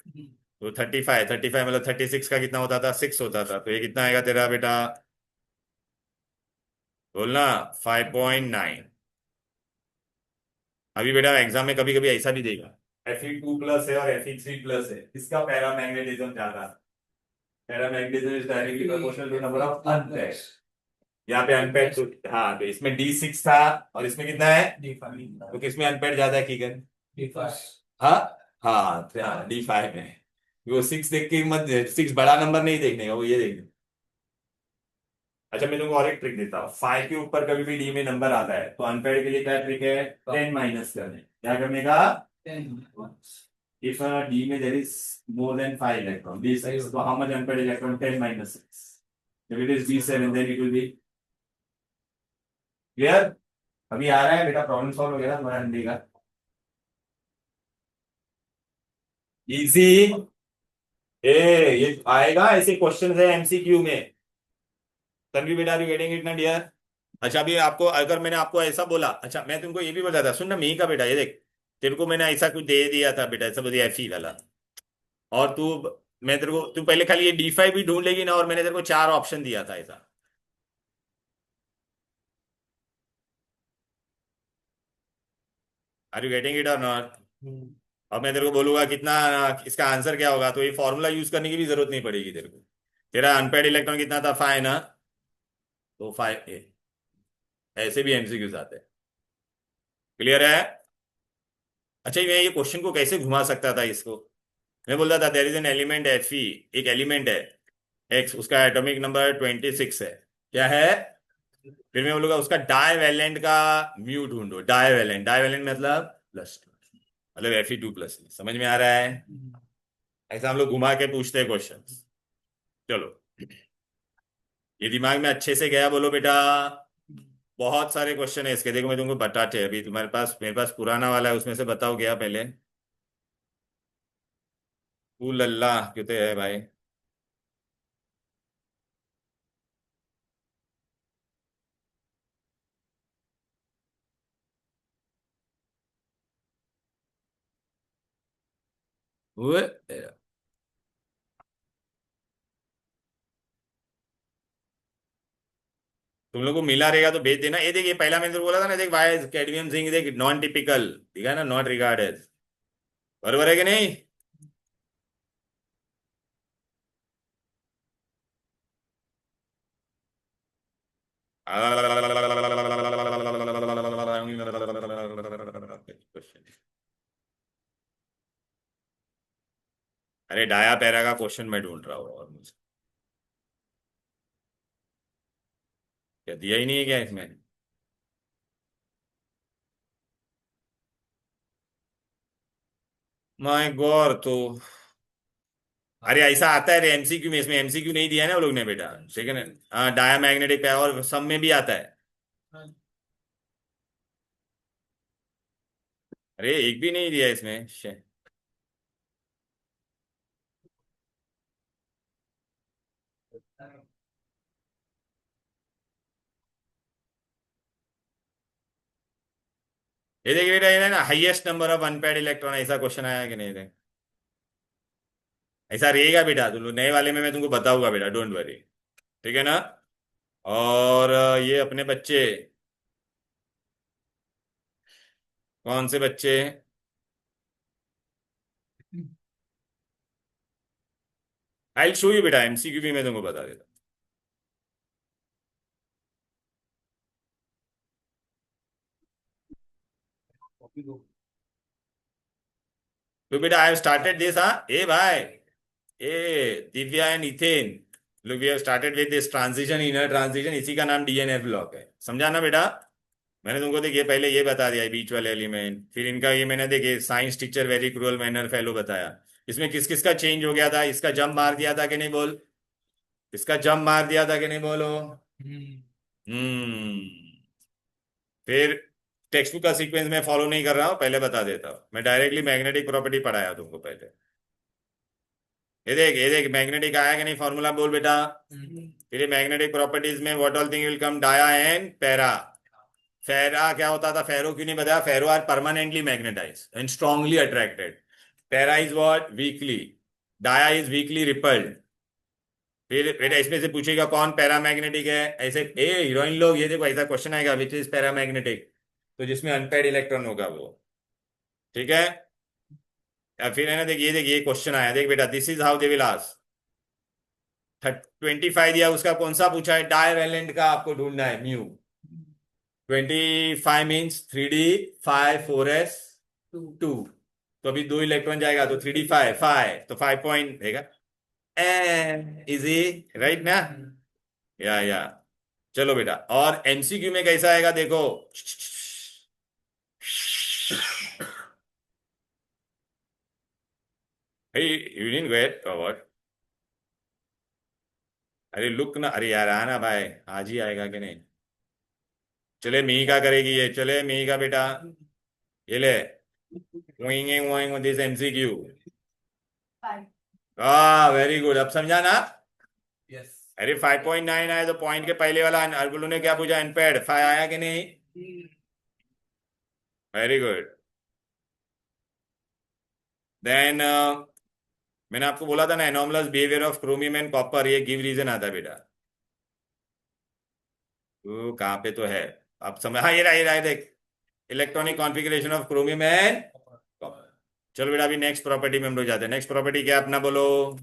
तो 35 मतलब 36 का कितना होता था? 6 होता था। तो ये कितना आएगा तेरा बेटा? बोलना 5.9। अभी बेटा एग्जाम में कभी कभी ऐसा भी देगा, Fe2+ है और Fe3+ है, इसका पैरामैग्नेटिज्म ज्यादा। Paramagnetism is directly proportional to number of unpaired. यहाँ पे अनपेयर्ड तो हाँ, तो इसमें D6 था और इसमें कितना है? तो किसमें अनपेयर्ड ज्यादा है कीगन? हाँ हाँ हाँ, D5 में। वो 6 देख के मत, 6 बड़ा नंबर नहीं देखने का, वो ये देखने। अच्छा मैं तुमको और एक ट्रिक देता हूँ। 5 के ऊपर कभी भी डी में नंबर आता है तो अनपेयर्ड के लिए क्या ट्रिक है? 10 माइनस करने। क्या करने का? If D में there is more than 5 electron, D6, so how much unpaired electron? 10 minus 6. If it is D7, then it will be clear? अभी आ रहा है बेटा, प्रॉब्लम सॉल्व हो गया तुम्हारा हिंदी का। इजी। ए ये आएगा, ऐसे क्वेश्चन है एमसीक्यू में। तन्वी बेटा, आर यू गेटिंग इट ना डियर? अच्छा अभी आपको, अगर मैंने आपको ऐसा बोला, अच्छा मैं तुमको ये भी बताता, सुन ना मी का बेटा, ये देख तेरे को मैंने ऐसा कुछ दे दिया था बेटा, ऐसा बोलिए एफ वाला, और तू, मैं तेरे को, तू पहले खाली ये D5 भी ढूंढ लेगी ना, और मैंने तेरे को 4 ऑप्शन दिया था ऐसा। आर यू गेटिंग इट और नॉट? और मैं तेरे को बोलूंगा कितना, इसका आंसर क्या होगा, तो ये फॉर्मूला यूज करने की भी जरूरत नहीं पड़ेगी तेरे को। तेरा अनपेड इलेक्ट्रॉन कितना था? 5 ना, तो 5A। ऐसे भी एमसीक्यूज आते हैं। क्लियर है? अच्छा मैं ये क्वेश्चन को कैसे घुमा सकता था इसको? मैं बोलता था there is an element Fe, एक एलिमेंट है X, उसका एटॉमिक नंबर 26 है। क्या है? फिर मैं बोलूंगा उसका डाइवैलेंट का म्यू ढूंढो। डाइवैलेंट, डाइवैलेंट मतलब प्लस, मतलब Fe2+। समझ में आ रहा है? ऐसा हम लोग घुमा के पूछते हैं क्वेश्चन। चलो, ये दिमाग में अच्छे से गया बोलो बेटा? बहुत सारे क्वेश्चन है इसके, देखो मैं तुमको बताते हैं। अभी तुम्हारे पास, मेरे पास पुराना वाला है, उसमें से बताओ गया पहले। अल्लाह क्यों तो है भाई। वो तुम लोग को मिला रहेगा तो भेज देना। ये देखिए पहला मैंने तो बोला था ना, देख वाई कैडमियम जिंक, देख नॉन टिपिकल, ठीक है ना, नॉट रिगार्डेड, बराबर है कि नहीं? अरे डाया पैरा का क्वेश्चन मैं ढूंढ रहा हूँ, और मुझे क्या दिया ही नहीं है क्या इसमें? My God. तो अरे ऐसा आता है रे एमसीक्यू में, इसमें एमसीक्यू नहीं दिया है ना वो लोग ने बेटा, सेकंड। हाँ डाया मैग्नेटिक है, और सब में भी आता है। अरे एक भी नहीं दिया इसमें, ये देखिए बेटा, ये ना highest number of unpaired electron, ऐसा क्वेश्चन आया कि नहीं? देख ऐसा रहेगा बेटा, तुम नए वाले में मैं तुमको बताऊंगा बेटा, डोंट वरी। ठीक है ना? और ये अपने बच्चे, कौन से बच्चे? आई शो यू बेटा, एमसीक्यू भी मैं तुमको बता देता हूँ। तो बेटा आई हैव स्टार्टेड दिस, हाँ ए भाई, ए Divya and Ethan, look we have started with this transition, inner transition, इसी का नाम डीएनएफ ब्लॉक है, समझा ना बेटा? मैंने तुमको देखिए पहले ये बता दिया बीच वाले एलिमेंट, फिर इनका ये मैंने देखिए science teacher very cruel manner fellow बताया। इसमें किस किस का चेंज हो गया था, इसका जंप मार दिया था कि नहीं बोल? इसका जंप मार दिया था कि नहीं बोलो? हम्म। फिर टेक्स्ट बुक का सीक्वेंस में फॉलो नहीं कर रहा हूं, पहले बता देता हूं। मैं डायरेक्टली मैग्नेटिक प्रॉपर्टी पढ़ाया तुमको पहले। ये देख मैग्नेटिक आया कि नहीं, फॉर्मूला बोल बेटा। फिर मैग्नेटिक प्रॉपर्टीज में what all thing will come, dia and para. Ferro क्या होता था, फेरो क्यों नहीं बताया? Ferro are permanently magnetise and strongly attracted. Para is what, weakly. Dia is weakly repelled. फिर बेटा इसमें से पूछेगा कौन पैरामैग्नेटिक है, ऐसे ए हीरोइन लोग, ये देखो ऐसा क्वेश्चन आएगा विच इज पैरामैग्नेटिक, तो जिसमें अनपेड इलेक्ट्रॉन होगा वो। ठीक है। या फिर है ना, देख ये क्वेश्चन आया, देख बेटा, this is how they will ask. 25 दिया, उसका कौन सा पूछा है, डाइवैलेंट का आपको ढूंढना है, म्यू। 25 means 3d, 5 4s 2। तो अभी 2 इलेक्ट्रॉन जाएगा तो 3d 5 तो 5 पॉइंट देगा। इजी, राइट ना? या चलो बेटा, और एमसीक्यू में कैसा आएगा देखो। Hey, you didn't get what? अरे लुक ना, अरे यार आना भाई, आज ही आएगा कि नहीं? चले मी का करेगी ये, चले मी का बेटा, ये ले। This MCQ. वेरी गुड, अब समझा ना? यस। अरे 5.9 आया तो पॉइंट के पहले वाला अर्गुलू ने क्या पूछा, अनपेड 5 आया कि नहीं? Very good. देन मैंने आपको बोला था ना, anomalous behaviour of chromium and copper, ये गिव रीजन आता है बेटा। तो कहाँ पे तो है, आप समझ, हाँ ये रहा देख, electronic configuration of chromium and copper. चलो बेटा अभी नेक्स्ट प्रॉपर्टी में हम लोग जाते हैं। नेक्स्ट प्रॉपर्टी क्या है अपना, बोलो।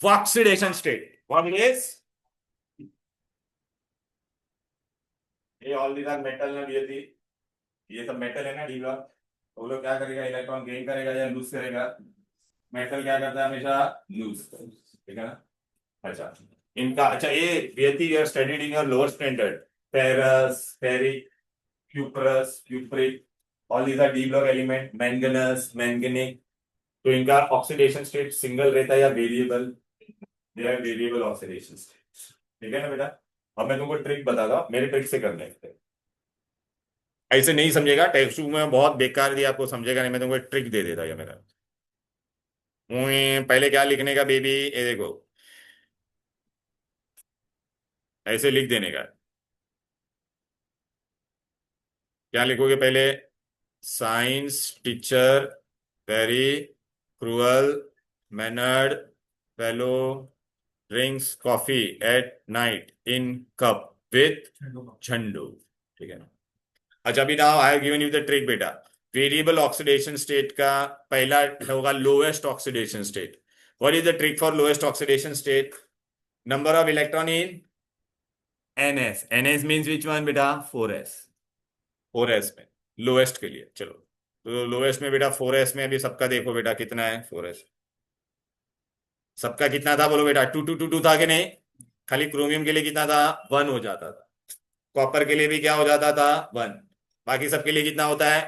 Oxidation state, what it is? ये ऑल दीज आर मेटल ना, ये सब मेटल है ना, डी ब्लॉक। तो वो लोग क्या करेगा, इलेक्ट्रॉन गेन करेगा या लूज करेगा? मेटल क्या करता है हमेशा, लूज। ठीक है ना? अच्छा, इनका, अच्छा ये व्यक्ति you studied in your lower standard, ferrous, ferric, cuprous, cupric, all these are d block element, manganous, manganic. तो इनका ऑक्सीडेशन स्टेट सिंगल रहता है या variable? They are variable oxidation state. ठीक है ना बेटा? अब मैं तुमको ट्रिक बताता, मेरे ट्रिक से करना है। ऐसे नहीं समझेगा, टेक्स्ट बुक में बहुत बेकार दिया, आपको समझेगा नहीं, मैं तुमको एक ट्रिक दे देता है मेरा। पहले क्या लिखने का बेबी, ये देखो, ऐसे लिख देने का। क्या लिखोगे पहले, science teacher very cruel mannered fellow drinks coffee at night in cup with Zandu. ठीक है ना? अच्छा अभी now I have given you the trick बेटा। वेरिएबल ऑक्सीडेशन स्टेट का पहला होगा lowest oxidation state. What is the trick for lowest oxidation state? Number of electron in NS. NS means which one बेटा, 4s। 4s में lowest के लिए, चलो तो लोएस्ट में बेटा 4s में अभी सबका देखो बेटा कितना है 4s। सबका कितना था बोलो बेटा, 2 2 2 2 था कि नहीं? खाली क्रोमियम के लिए कितना था, 1 हो जाता था। कॉपर के लिए भी क्या हो जाता था, 1। बाकी सबके लिए कितना होता है,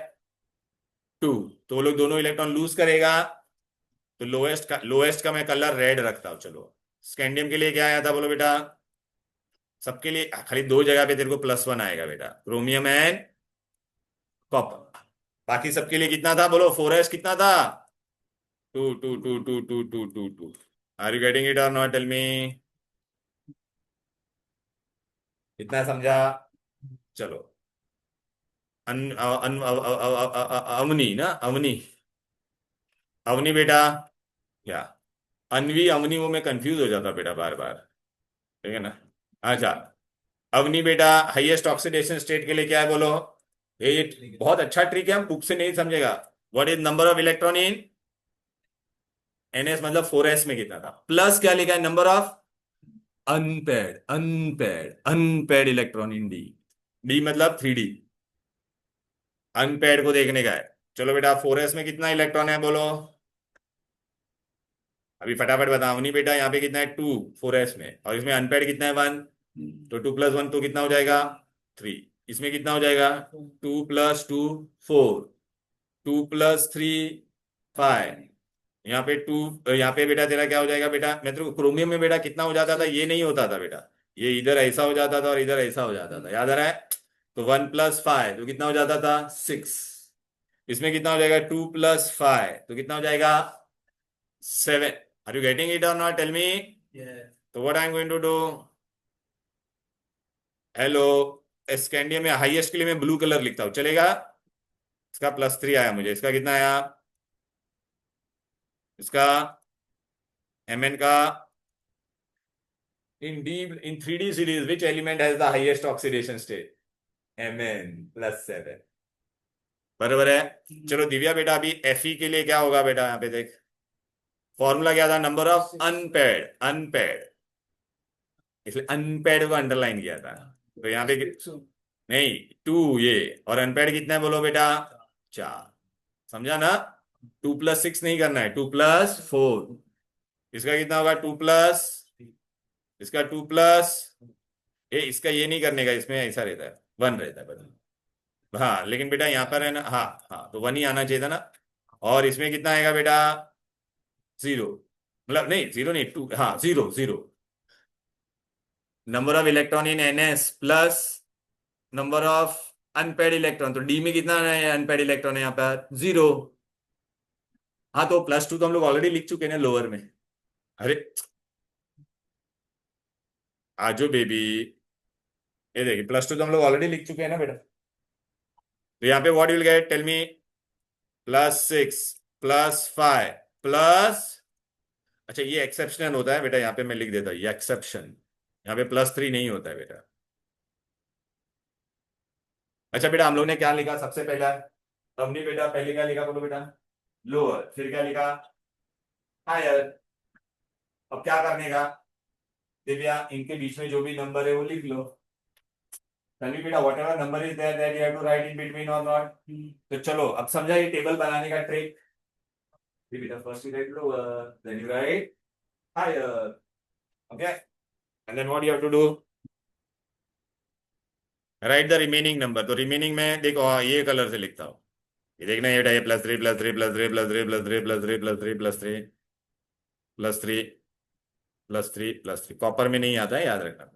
2। तो वो लोग दोनों इलेक्ट्रॉन लूज करेगा। तो लोएस्ट का मैं कलर रेड रखता हूं। चलो स्कैंडियम के लिए क्या आया था बोलो बेटा, सबके लिए खाली 2 जगह पे तेरे को +1 आएगा बेटा, क्रोमियम एंड कॉपर। बाकी सबके लिए कितना था बोलो, 4s कितना था, 2 2 2 2 2 2 2। आर यू गेटिंग इट और नॉट, टेल मी। इतना समझा? चलो अवनी ना, अवनी, अवनी बेटा, या अनवी अवनी, वो मैं कंफ्यूज हो जाता बेटा बार बार। ठीक है ना? अच्छा अवनी बेटा, हाईएस्ट ऑक्सीडेशन स्टेट के लिए क्या है बोलो। ये बहुत अच्छा ट्रिक है, हम बुक से नहीं समझेगा। What is number of electron in NS, मतलब 4s में कितना था, प्लस क्या लिखा है, number of unpaired electron in D. D मतलब 3d, अनपेड को देखने का है। चलो बेटा 4s में कितना इलेक्ट्रॉन है बोलो, अभी फटाफट बताओ नहीं बेटा, यहाँ पे कितना है 2 4s में, और इसमें अनपेड कितना है 1। तो 2 + 1 तो कितना हो जाएगा, 3। इसमें कितना हो जाएगा, 2 + 2 4, 2 + 3 5। यहाँ पे 2, यहाँ पे बेटा तेरा क्या हो जाएगा बेटा, मैं तेरे को क्रोमियम में बेटा कितना हो जाता था, ये नहीं होता था बेटा, ये इधर ऐसा हो जाता था और इधर ऐसा हो जाता था, याद आ रहा है? तो 1 + 5 तो कितना हो जाता था 6। इसमें कितना हो जाएगा 2 + 5 तो कितना हो जाएगा 7। आर यू गेटिंग इट और नॉट टेल मी। Yeah. तो what I am going to do, hello, scandium में हाईएस्ट के लिए मैं ब्लू कलर लिखता हूँ, चलेगा। इसका +3 आया मुझे, इसका कितना आया, इसका Mn का in 3D series which element has the highest oxidation state, Mn +7। बराबर है। चलो दिव्या बेटा, अभी Fe के लिए क्या होगा बेटा, यहाँ पे देख फॉर्मूला क्या था, नंबर ऑफ अनपेड, अनपेड, इसलिए अनपेड को अंडरलाइन किया था। तो यहाँ पे नहीं 2 ये, और अनपेड कितना है बोलो बेटा 4, समझा ना। 2 + 6 नहीं करना है, 2 + 4। इसका कितना होगा 2 इसका 2 + इसका ये नहीं करने का, इसमें ऐसा रहता है 1 रहता है बता। हाँ लेकिन बेटा यहाँ पर है ना, हाँ हाँ तो 1 ही आना चाहिए था ना। और इसमें कितना आएगा बेटा 0, मतलब नहीं 0 नहीं 2, हाँ 0 0। Number of electron in NS plus number of unpaired electron, तो डी में कितना है अनपेड इलेक्ट्रॉन है यहाँ पर 0। हाँ तो +2 तो हम लोग ऑलरेडी लिख चुके हैं ना लोअर में। अरे आजो बेबी, ये देखिए +2 तो हम लोग ऑलरेडी लिख चुके हैं ना बेटा। तो यहाँ पे what will get tell me, +6 +5 plus, अच्छा ये एक्सेप्शनल होता है बेटा, यहाँ पे मैं लिख देता हूँ ये एक्सेप्शन, यहाँ पे +3 नहीं होता है बेटा। अच्छा बेटा हम लोग ने क्या लिखा सबसे पहला, हमने बेटा पहले क्या लिखा बोलो बेटा, लोअर, फिर क्या लिखा हायर। अब क्या करने का दिव्या, इनके बीच में जो भी नंबर है वो लिख लो। तभी बेटा whatever number is there that you have to write in between और नॉट। तो चलो अब समझा ये टेबल बनाने का ट्रिक। बेटा first you write lower, then you write higher, okay, and then what you have to do, write the remaining number. तो रिमेनिंग में देखो ये कलर से लिखता हूँ, ये देखना ये बेटा, ये +3 +3 +3 +3 +3 +3 +3 +3 +3 +3 +3, कॉपर में नहीं आता है याद रखना।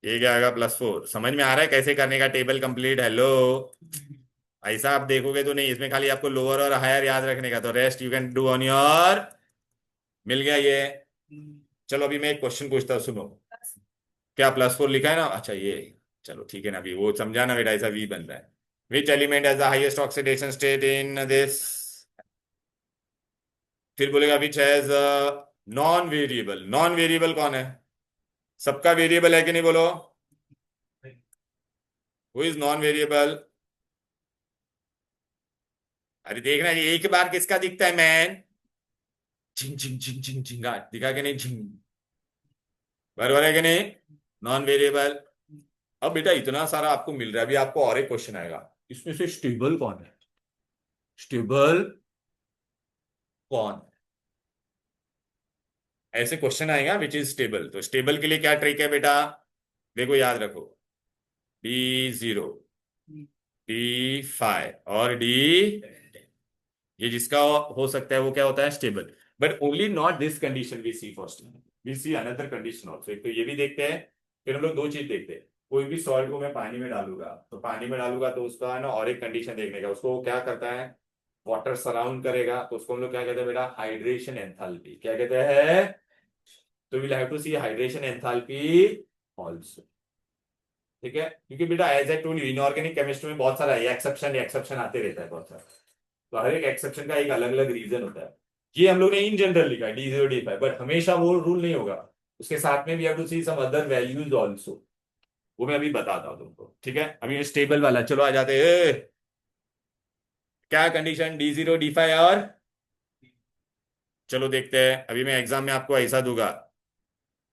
ये क्या आएगा +4, समझ में आ रहा है कैसे करने का टेबल कंप्लीट, हेलो। ऐसा आप देखोगे तो नहीं, इसमें खाली आपको लोअर और हायर याद रखने का, तो rest you can do on your, मिल गया ये। चलो अभी मैं एक क्वेश्चन पूछता हूँ सुनो, क्या +4 लिखा है ना, अच्छा ये, चलो ठीक है ना, अभी वो समझा ना बेटा, ऐसा वी बन रहा है। Which element has the highest oxidation state in this, फिर बोलेगा which has non variable, non variable कौन है, सबका वेरिएबल है कि नहीं बोलो, हु इज नॉन वेरिएबल। अरे देखना ये एक बार किसका दिखता है मैन, झिंग झिंग झिंग झिंग झिंगा दिखा के नहीं, झिंग, बराबर है कि नहीं, नॉन वेरिएबल। अब बेटा इतना सारा आपको मिल रहा है, अभी आपको और एक क्वेश्चन आएगा, इसमें से स्टेबल कौन है, स्टेबल कौन है, ऐसे क्वेश्चन आएगा विच इज स्टेबल। तो स्टेबल के लिए क्या ट्रिक है बेटा, देखो याद रखो, D0 D5 और D, ये जिसका हो सकता है वो क्या होता है stable, but only not this condition we see first, we see another condition also. एक तो ये भी देखते हैं, फिर हम लोग दो चीज देखते हैं, कोई भी सॉल्ट को मैं पानी में डालूंगा, तो पानी में डालूंगा तो उसका है ना और एक कंडीशन देखने का, उसको क्या करता है वाटर सराउंड करेगा, तो उसको हम लोग क्या कहते हैं बेटा हाइड्रेशन एंथैल्पी, क्या कहते हैं, तो will have to see hydration enthalpy also, ठीक है। क्योंकि बेटा as a tool inorganic chemistry में बहुत सारा एक्सेप्शन एक्सेप्शन आते रहता है बहुत सारा, तो हर एक एक्सेप्शन का एक अलग अलग रीजन होता है। ये हम लोग ने इन जनरल लिखा है D0 D5, बट हमेशा वो रूल नहीं होगा, उसके साथ में we have to see some other values also, वो मैं अभी बताता हूँ तुमको, ठीक है। अभी ये स्टेबल वाला, चलो आ जाते हैं, क्या कंडीशन D0 D5 और, चलो देखते हैं। अभी मैं एग्जाम में आपको ऐसा दूंगा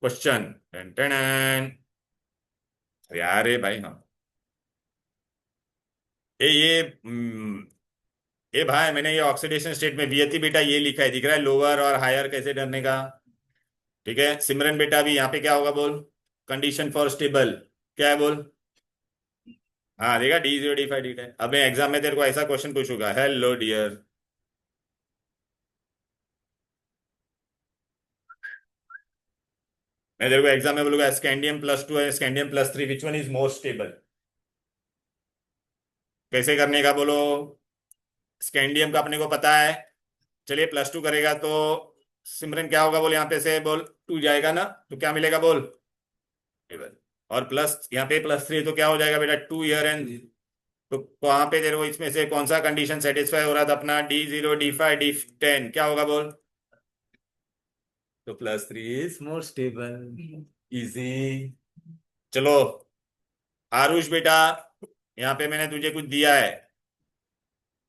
क्वेश्चन, यार भाई हाँ, ये ए भाई मैंने ये ऑक्सीडेशन स्टेट में बीएती बेटा ये लिखा है, दिख रहा है लोअर और हायर कैसे डरने का, ठीक है। सिमरन बेटा अभी यहाँ पे क्या होगा बोल, कंडीशन फॉर स्टेबल क्या है बोल, हाँ देखा D0 D5 D10। अब मैं एग्जाम में तेरे को ऐसा क्वेश्चन पूछूंगा, हेलो डियर, मैं तेरे को एग्जाम में बोलूंगा स्कैंडियम +2 है, scandium +3, which one is more stable? कैसे करने का बोलो? स्कैंडियम का अपने को पता है, चलिए +2 करेगा तो सिमरन क्या होगा बोल, यहाँ पे से बोल 2 जाएगा ना, तो क्या मिलेगा बोल? टेबल। और प्लस यहाँ पे +3 तो क्या हो जाएगा बेटा, 2 ईयर एंड, तो वहां पे तेरे को इसमें से कौन सा कंडीशन सेटिस्फाई हो रहा था अपना, D0 D5 D10, क्या होगा बोल? तो +3 इज मोर स्टेबल। इजी। चलो आरुष बेटा, यहाँ पे मैंने तुझे कुछ दिया है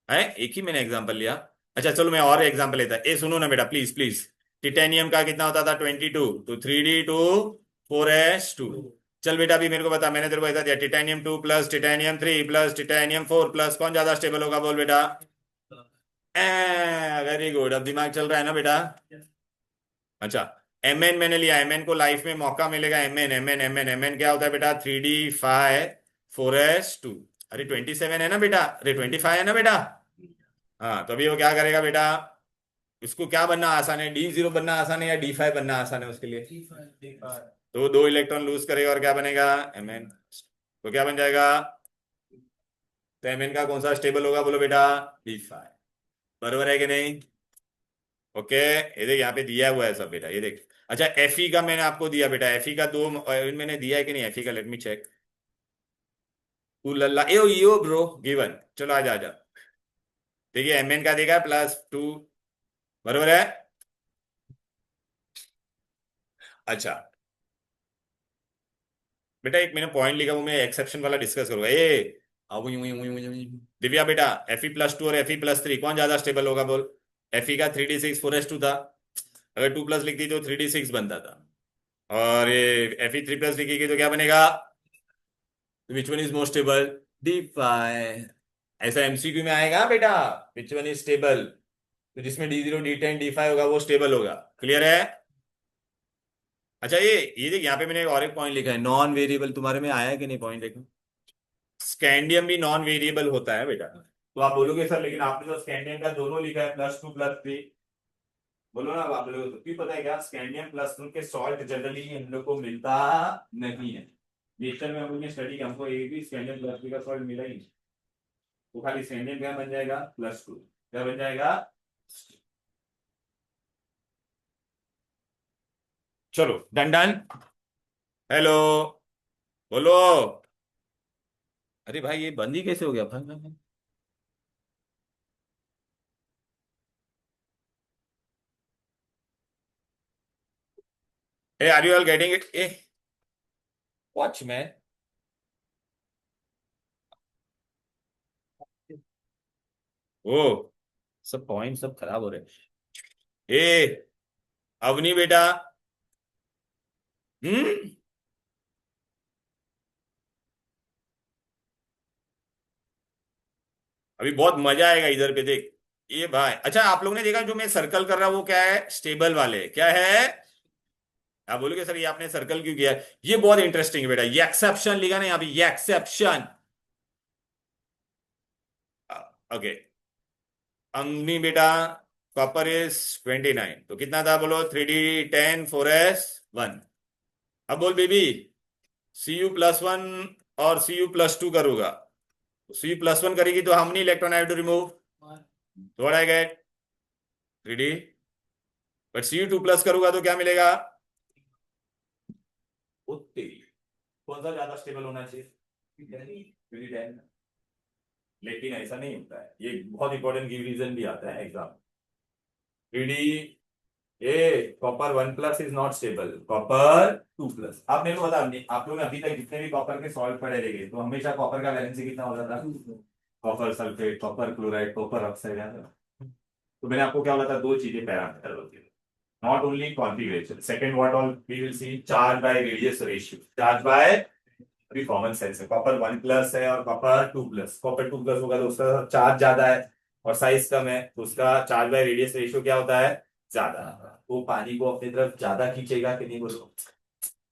एक ही मैंने एग्जांपल लिया। अच्छा चलो मैं और एग्जांपल लेता ए, सुनो ना बेटा प्लीज प्लीज। टिटेनियम का कितना होता था, 22, तो 3D2 4S2। चल बेटा अभी मेरे को बता, मैंने तेरे को ऐसा दिया, titanium 2 plus titanium 3 plus titanium 4 plus कौन ज्यादा स्टेबल होगा बोल बेटा? वेरी गुड, अब दिमाग चल रहा है ना बेटा? अच्छा, Mn मैंने लिया, Mn को लाइफ में मौका मिलेगा, Mn क्या होता है बेटा, 3D5 4S2। अरे 27 है ना बेटा, अरे 25 है ना बेटा? हाँ, तो अभी वो क्या करेगा बेटा, इसको क्या बनना आसान है, D0 बनना आसान है या D5 बनना आसान है उसके लिए? तो वो 2 इलेक्ट्रॉन लूज करेगा और क्या बनेगा, Mn। तो क्या बन जाएगा, तो Mn का कौन सा स्टेबल होगा बोलो बेटा, D5। बरोबर है कि नहीं? ओके, ये देख यहाँ पे दिया हुआ है सब बेटा, ये देख। अच्छा Fe का मैंने आपको दिया बेटा, Fe का 2 मैंने दिया है कि नहीं Fe का, लेट मी चेक। लल्ला ए यो ब्रो, गिवन। चलो आजा आजा, देखिए Mn का देगा +2, बरोबर है? अच्छा बेटा एक मैंने पॉइंट लिखा, वो मैं एक्सेप्शन वाला डिस्कस करूंगा। दिव्या बेटा, Fe+2 और Fe+3 कौन ज्यादा स्टेबल होगा बोल? Fe का 3D6 4S2 था, अगर 2 प्लस लिखती तो 3D6 बनता था, और ये Fe3+ लिखेगी तो क्या बनेगा, which one is more stable, D5। ऐसा एमसीक्यू में आएगा बेटा, विच वन इज स्टेबल, तो जिसमें D0 D10 D5 होगा वो स्टेबल होगा। क्लियर है? अच्छा ये देख यहाँ पे मैंने और एक पॉइंट लिखा है, नॉन वेरिएबल, तुम्हारे में आया है कि नहीं पॉइंट, देखो। स्कैंडियम भी नॉन वेरिएबल होता है बेटा, तो आप बोलोगे सर लेकिन आपने तो स्कैंडियम का दोनों लिखा है, +2 +3। बोलो ना, अब आप लोग तो क्यों, पता है क्या, स्कैंडियम +2 के सॉल्ट जनरली हम लोग को मिलता नहीं है। नेचर में हम लोग ने स्टडी किया, हमको एक भी स्कैंडियम +3 का सॉल्ट मिला ही नहीं। तो खाली स्कैंडियम क्या बन जाएगा, +2, क्या बन जाएगा? चलो डन डन। हेलो, बोलो। अरे भाई ये बंद ही कैसे हो गया भाई? Uh are you all getting it? A watchman. ओ, सब पॉइंट सब खराब हो रहे हैं। ए अवनी बेटा, हम्म, अभी बहुत मजा आएगा इधर पे देख। ये भाई, अच्छा आप लोग ने देखा जो मैं सर्कल कर रहा हूं वो क्या है, स्टेबल वाले क्या है? आप बोलोगे सर ये आपने सर्कल क्यों किया है, ये बहुत इंटरेस्टिंग है बेटा, ये एक्सेप्शन लिखा ना यहाँ पे, ये एक्सेप्शन। ओके, अंगनी बेटा, कॉपर इज 29, तो कितना था बोलो, 3D10 4S1। अब बोल बेबी, Cu+1 और Cu+2 करूंगा, Cu+1 करेगी तो how many electron I have to remove, तो what I get, 3D। But Cu2+ करूंगा तो क्या मिलेगा, ओ तेरी, कौन सा ज्यादा स्टेबल होना चाहिए, 3D10। लेकिन ऐसा नहीं होता है, ये बहुत इंपॉर्टेंट गिव रीजन भी आता है exam. 3D, A copper 1+ is not stable, copper 2+। आप मेरे को बता, आप लोग ने अभी तक जितने भी कॉपर के सॉल्ट पढ़े रहेंगे तो हमेशा कॉपर का वैलेंसी कितना होता था, copper sulphate, copper chloride, copper oxide. तो मैंने आपको क्या बोला था, दो चीजें पैरामीटर होती है, not only configuration, second what all we will see, charge by radius ratio, charge by, अभी कॉमन सेंस है, कॉपर 1+ है और कॉपर 2+, कॉपर 2+ होगा तो उसका चार्ज ज्यादा है और साइज कम है, तो उसका चार्ज बाय रेडियस रेशियो क्या होता है, ज्यादा। वो पानी को अपनी तरफ ज्यादा खींचेगा कि नहीं बोलो,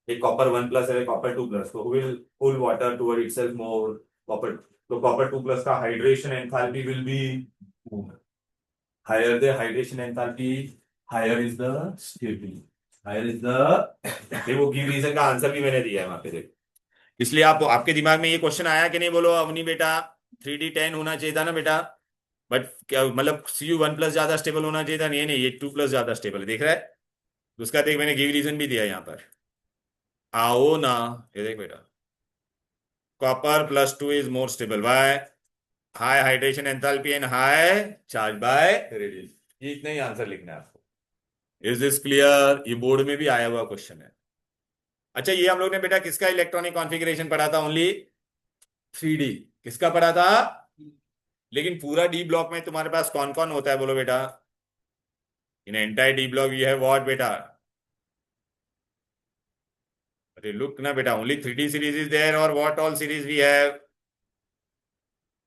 एक कॉपर 1+ है कॉपर 2+, तो will pull water toward itself more, copper, तो कॉपर 2+ का hydration enthalpy will be higher the hydration enthalpy, higher is the stability। Higher is the, वो गिव रीजन का आंसर भी मैंने दिया है वहां पे देखो। इसलिए आप आपके दिमाग में ये क्वेश्चन आया कि नहीं बोलो अवनी बेटा, 3D10 होना चाहिए था ना बेटा, बट क्या मतलब CU1+ ज्यादा स्टेबल होना चाहिए था, नहीं नहीं ये 2+ ज्यादा स्टेबल है, देख रहा है। उसका देख मैंने गिव रीजन भी दिया यहाँ पर। आओ ना, ये देख बेटा, copper +2 is more stable by high hydration enthalpy and high charge by radius. ये इतना ही आंसर लिखना है आपको। Is this clear? ये बोर्ड में भी आया हुआ क्वेश्चन है। अच्छा ये हम लोग ने बेटा किसका इलेक्ट्रॉनिक कॉन्फ़िगरेशन पढ़ा था? Only 3D। किसका पढ़ा था? लेकिन पूरा डी ब्लॉक में तुम्हारे पास कौन कौन होता है बोलो बेटा? In entire D block you have what बेटा? अरे लुक ना बेटा, only 3D series is there, और what all series we have?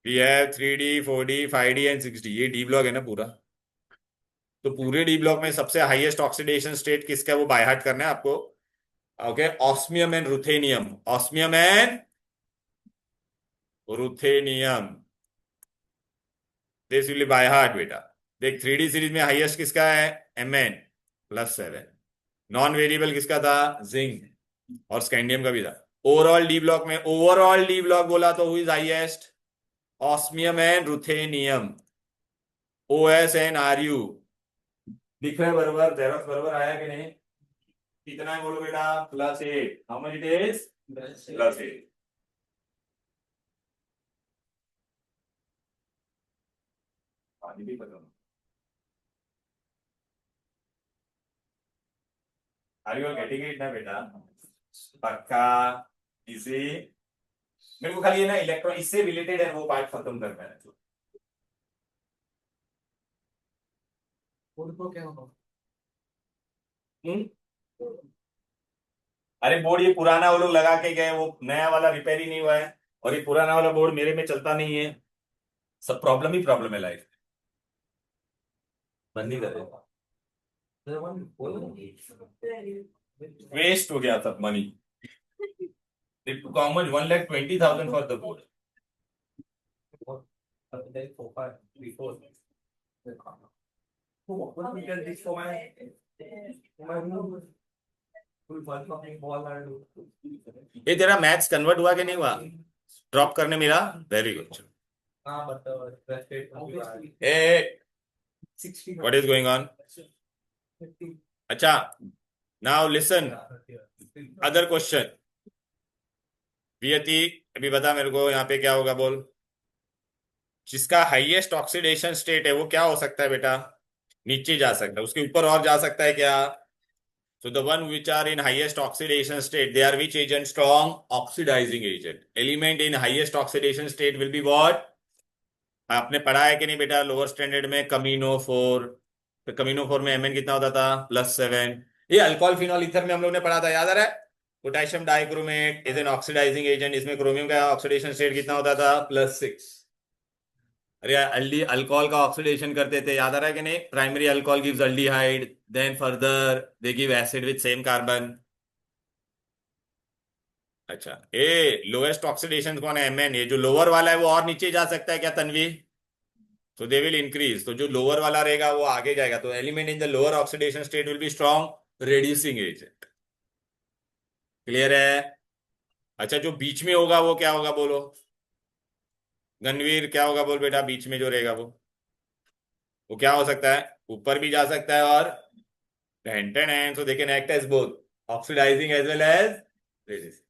We have 3D 4D 5D and 6D। ये डी ब्लॉक है ना पूरा। तो पूरे डी ब्लॉक में सबसे हाईएस्ट ऑक्सीडेशन स्टेट किसका है वो बाय हार्ट करना है आपको। Okay, osmium and ruthenium, osmium and ruthenium, this will by heart बेटा। देख 3D सीरीज में हाईएस्ट किसका है? Mn +7। नॉन वेरिएबल किसका था? जिंक, और स्कैंडियम का भी था। ओवरऑल डी ब्लॉक में, ओवरऑल डी ब्लॉक बोला तो who is highest? Osmium and ruthenium, OSNRU। दिख रहा है बराबर? जेरोक्स बराबर आया कि नहीं? कितना है बोलो बेटा? +8। How much it is? +8। पानी भी खत्म। आर यू गेटिंग इट ना बेटा? पक्का? इजी? मेरे को खाली ये ना इलेक्ट्रॉन इससे रिलेटेड है वो पार्ट खत्म करना है। उनको क्या होगा? हम्म? अरे बोर्ड ये पुराना वो लोग लगा के गए, वो नया वाला रिपेयर ही नहीं हुआ है, और ये पुराना वाला बोर्ड मेरे में चलता नहीं है। सब प्रॉब्लम ही प्रॉब्लम है लाइफ। बंद नहीं कर वेस्ट हो गया सब money. Common 1,20,000 for the board. ये तेरा मैथ्स कन्वर्ट हुआ कि नहीं हुआ? ड्रॉप करने मिला? Very good. A, what is going on? अच्छा, नाउ लिसन, अदर क्वेश्चन। वियति, अभी बता मेरे को यहाँ पे क्या होगा बोल। जिसका हाईएस्ट ऑक्सीडेशन स्टेट है वो क्या हो सकता है बेटा? नीचे जा सकता है, उसके ऊपर और जा सकता है क्या? So the one which are in highest oxidation state, they are which agent? Strong oxidizing agent. Element in highest oxidation state will be what? आपने पढ़ा है कि नहीं बेटा लोअर स्टैंडर्ड में? कमीनो 4। तो कमीनो 4 में Mn कितना होता था? +7। ये अल्कोहल फिनॉल ईथर में हम लोग ने पढ़ा था, याद आ रहा है? Potassium dichromate is an oxidizing agent, इसमें क्रोमियम का ऑक्सीडेशन स्टेट कितना होता था? +6। अरे अल्डी अल्कोहल का ऑक्सीडेशन करते थे, याद आ रहा है कि नहीं? Primary alcohol gives aldehyde, then further they give acid with same carbon. अच्छा, ए लोएस्ट ऑक्सीडेशन कौन है? Mn। ये जो लोअर वाला है वो और नीचे जा सकता है क्या तन्वी? तो दे विल इंक्रीज, तो जो लोअर वाला रहेगा वो आगे जाएगा, तो element in the lower oxidation state will be strong reducing agent. Clear है? अच्छा जो बीच में होगा वो क्या होगा बोलो? गणवीर क्या होगा बोल बेटा बीच में जो रहेगा वो क्या हो सकता है? ऊपर भी जा सकता है और टेंटन है, so they can act as both oxidizing as well as reducing।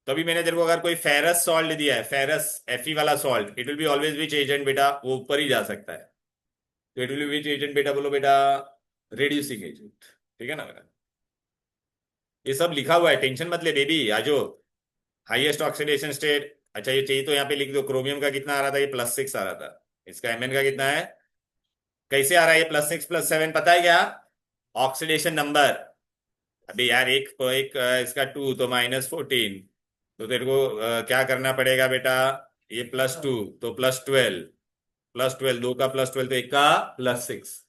तो अभी मैंने तेरे को अगर कोई फेरस सॉल्ट दिया है, फेरस Fe वाला salt, it will be always which agent बेटा? वो ऊपर ही जा सकता है, तो it will be which agent बेटा बोलो बेटा? Reducing agent. ठीक है ना बेटा? ये सब लिखा हुआ है, टेंशन मत ले बेबी। आजो हाईएस्ट ऑक्सीडेशन स्टेट, अच्छा ये चाहिए तो यहाँ पे लिख दो। क्रोमियम का कितना आ रहा था? ये +6 आ रहा था। इसका Mn का कितना है? कैसे आ रहा है ये +6 +7? पता है क्या? Oxidation number. अभी यार एक एक इसका 2 तो -14, तो तेरे को क्या करना पड़ेगा बेटा? ये +2 तो +12, +12 दो का +12 तो एक का +6।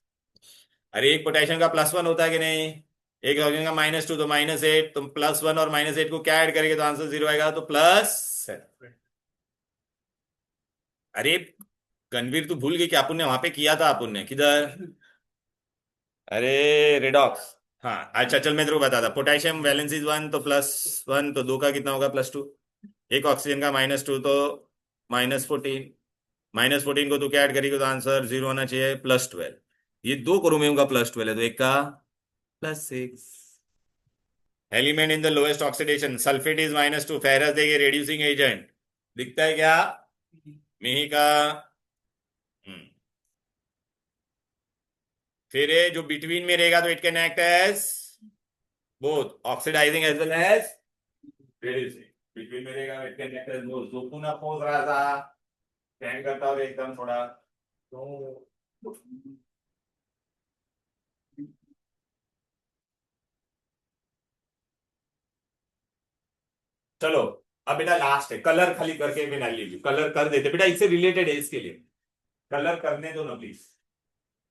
अरे एक पोटेशियम का +1 होता है कि नहीं? एक ऑक्सीजन का -2 तो -8, तुम +1 और -8 को क्या ऐड करेंगे तो आंसर 0 आएगा, तो +7। अरे गणवीर तू भूल गई कि अपन ने वहां पे किया था? अपन ने किधर? अरे रिडॉक्स। हाँ अच्छा चल मैं तेरे को बताता, पोटेशियम वैलेंस इज 1 तो +1 तो 2 का कितना होगा +2, एक ऑक्सीजन का -2 तो -14, -14 को तू क्या ऐड करेगी तो आंसर 0 होना चाहिए, +12। ये दो क्रोमियम का +12 है तो एक का +6। Element in the lowest oxidation, sulphate is -2, ferrous देखिए रेड्यूसिंग एजेंट दिखता है क्या, मिही का। हम्म। फिर ये जो बिटवीन में रहेगा तो it can act as both oxidizing as well as reducing, between में रहेगा it can act as both. जो पुनः पोज रहा था स्टैंड करता हुआ एकदम थोड़ा तो चलो। अब बेटा लास्ट है, कलर खाली करके बिना लीव कलर कर देते बेटा, इससे रिलेटेड है इसके लिए, कलर करने दो ना प्लीज।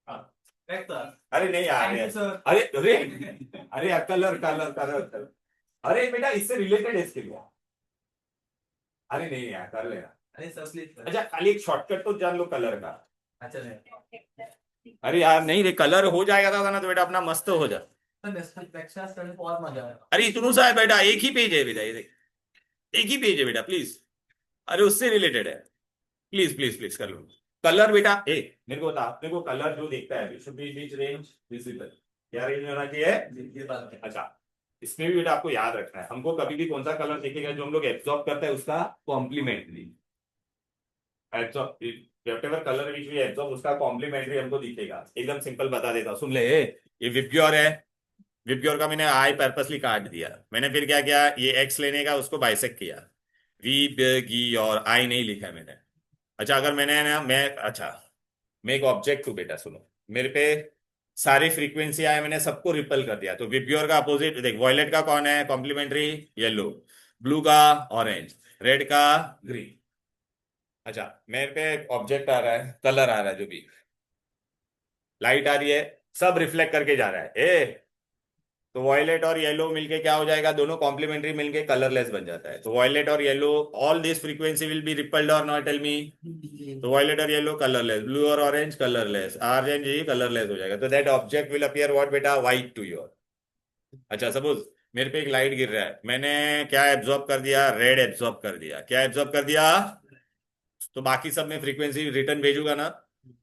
हाँ। अरे नहीं यार अरे अरे अरे यार कलर कलर कलर कलर, अरे बेटा इससे रिलेटेड है इसके लिए। अरे नहीं यार कर लेना। अरे सर प्लीज अच्छा खाली एक शॉर्टकट तो जान लो कलर का। अच्छा अरे यार नहीं रे कलर हो जाएगा था ना तो बेटा अपना मस्त हो जा। नेक्स्ट करने को और मजा आएगा। अरे इतनू सा है बेटा, एक ही पेज है बेटा, ये देख एक ही पेज है बेटा प्लीज। अरे उससे रिलेटेड है, प्लीज प्लीज प्लीज कर लो। कलर बेटा ए मेरे को बता, अपने को कलर जो देखता है should be beach range visible, क्या रेंज में होना चाहिए। ये बात है। अच्छा इसमें भी बेटा आपको याद रखना है, हमको कभी भी कौन सा कलर दिखेगा जो हम लोग एब्जॉर्ब करते हैं उसका complementary absorb, whatever colour which we absorb उसका कॉम्प्लीमेंट्री हमको दिखेगा। एकदम सिंपल बता देता हूं, सुन ले। ये विबग्योर है, विबग्योर का मैंने आई पर्पसली काट दिया, मैंने फिर क्या किया ये एक्स लेने का उसको बाइसेक्ट किया, वी गी और आई नहीं लिखा है मैंने। अच्छा अगर मैंने ना मैं अच्छा मैं एक ऑब्जेक्ट हूँ बेटा, सुनो मेरे पे सारी फ्रीक्वेंसी आए मैंने सबको रिपल कर दिया, तो विबग्योर का अपोजिट देख, वॉयलेट का कौन है कॉम्प्लीमेंट्री येलो, ब्लू का ऑरेंज, रेड का ग्रीन। अच्छा मेरे पे ऑब्जेक्ट आ रहा है, कलर आ रहा है, जो भी लाइट आ रही है सब रिफ्लेक्ट करके जा रहा है ए, तो वॉयलेट और येलो मिलके क्या हो जाएगा, दोनों कॉम्प्लीमेंट्री मिलके कलरलेस बन जाता है। तो वॉयलेट और yellow all this frequency will be rippled और नॉट, टेल मी। तो वॉयलेट और येलो कलरलेस, ब्लू और ऑरेंज कलरलेस, ऑरेंज ही कलरलेस हो जाएगा, तो that object will appear what बेटा, व्हाइट टू योर। अच्छा सपोज मेरे पे एक लाइट गिर रहा है, मैंने क्या एब्जॉर्ब कर दिया, रेड एब्जॉर्ब कर दिया, क्या एब्जॉर्ब कर दिया, तो बाकी सब में फ्रीक्वेंसी रिटर्न भेजूंगा ना,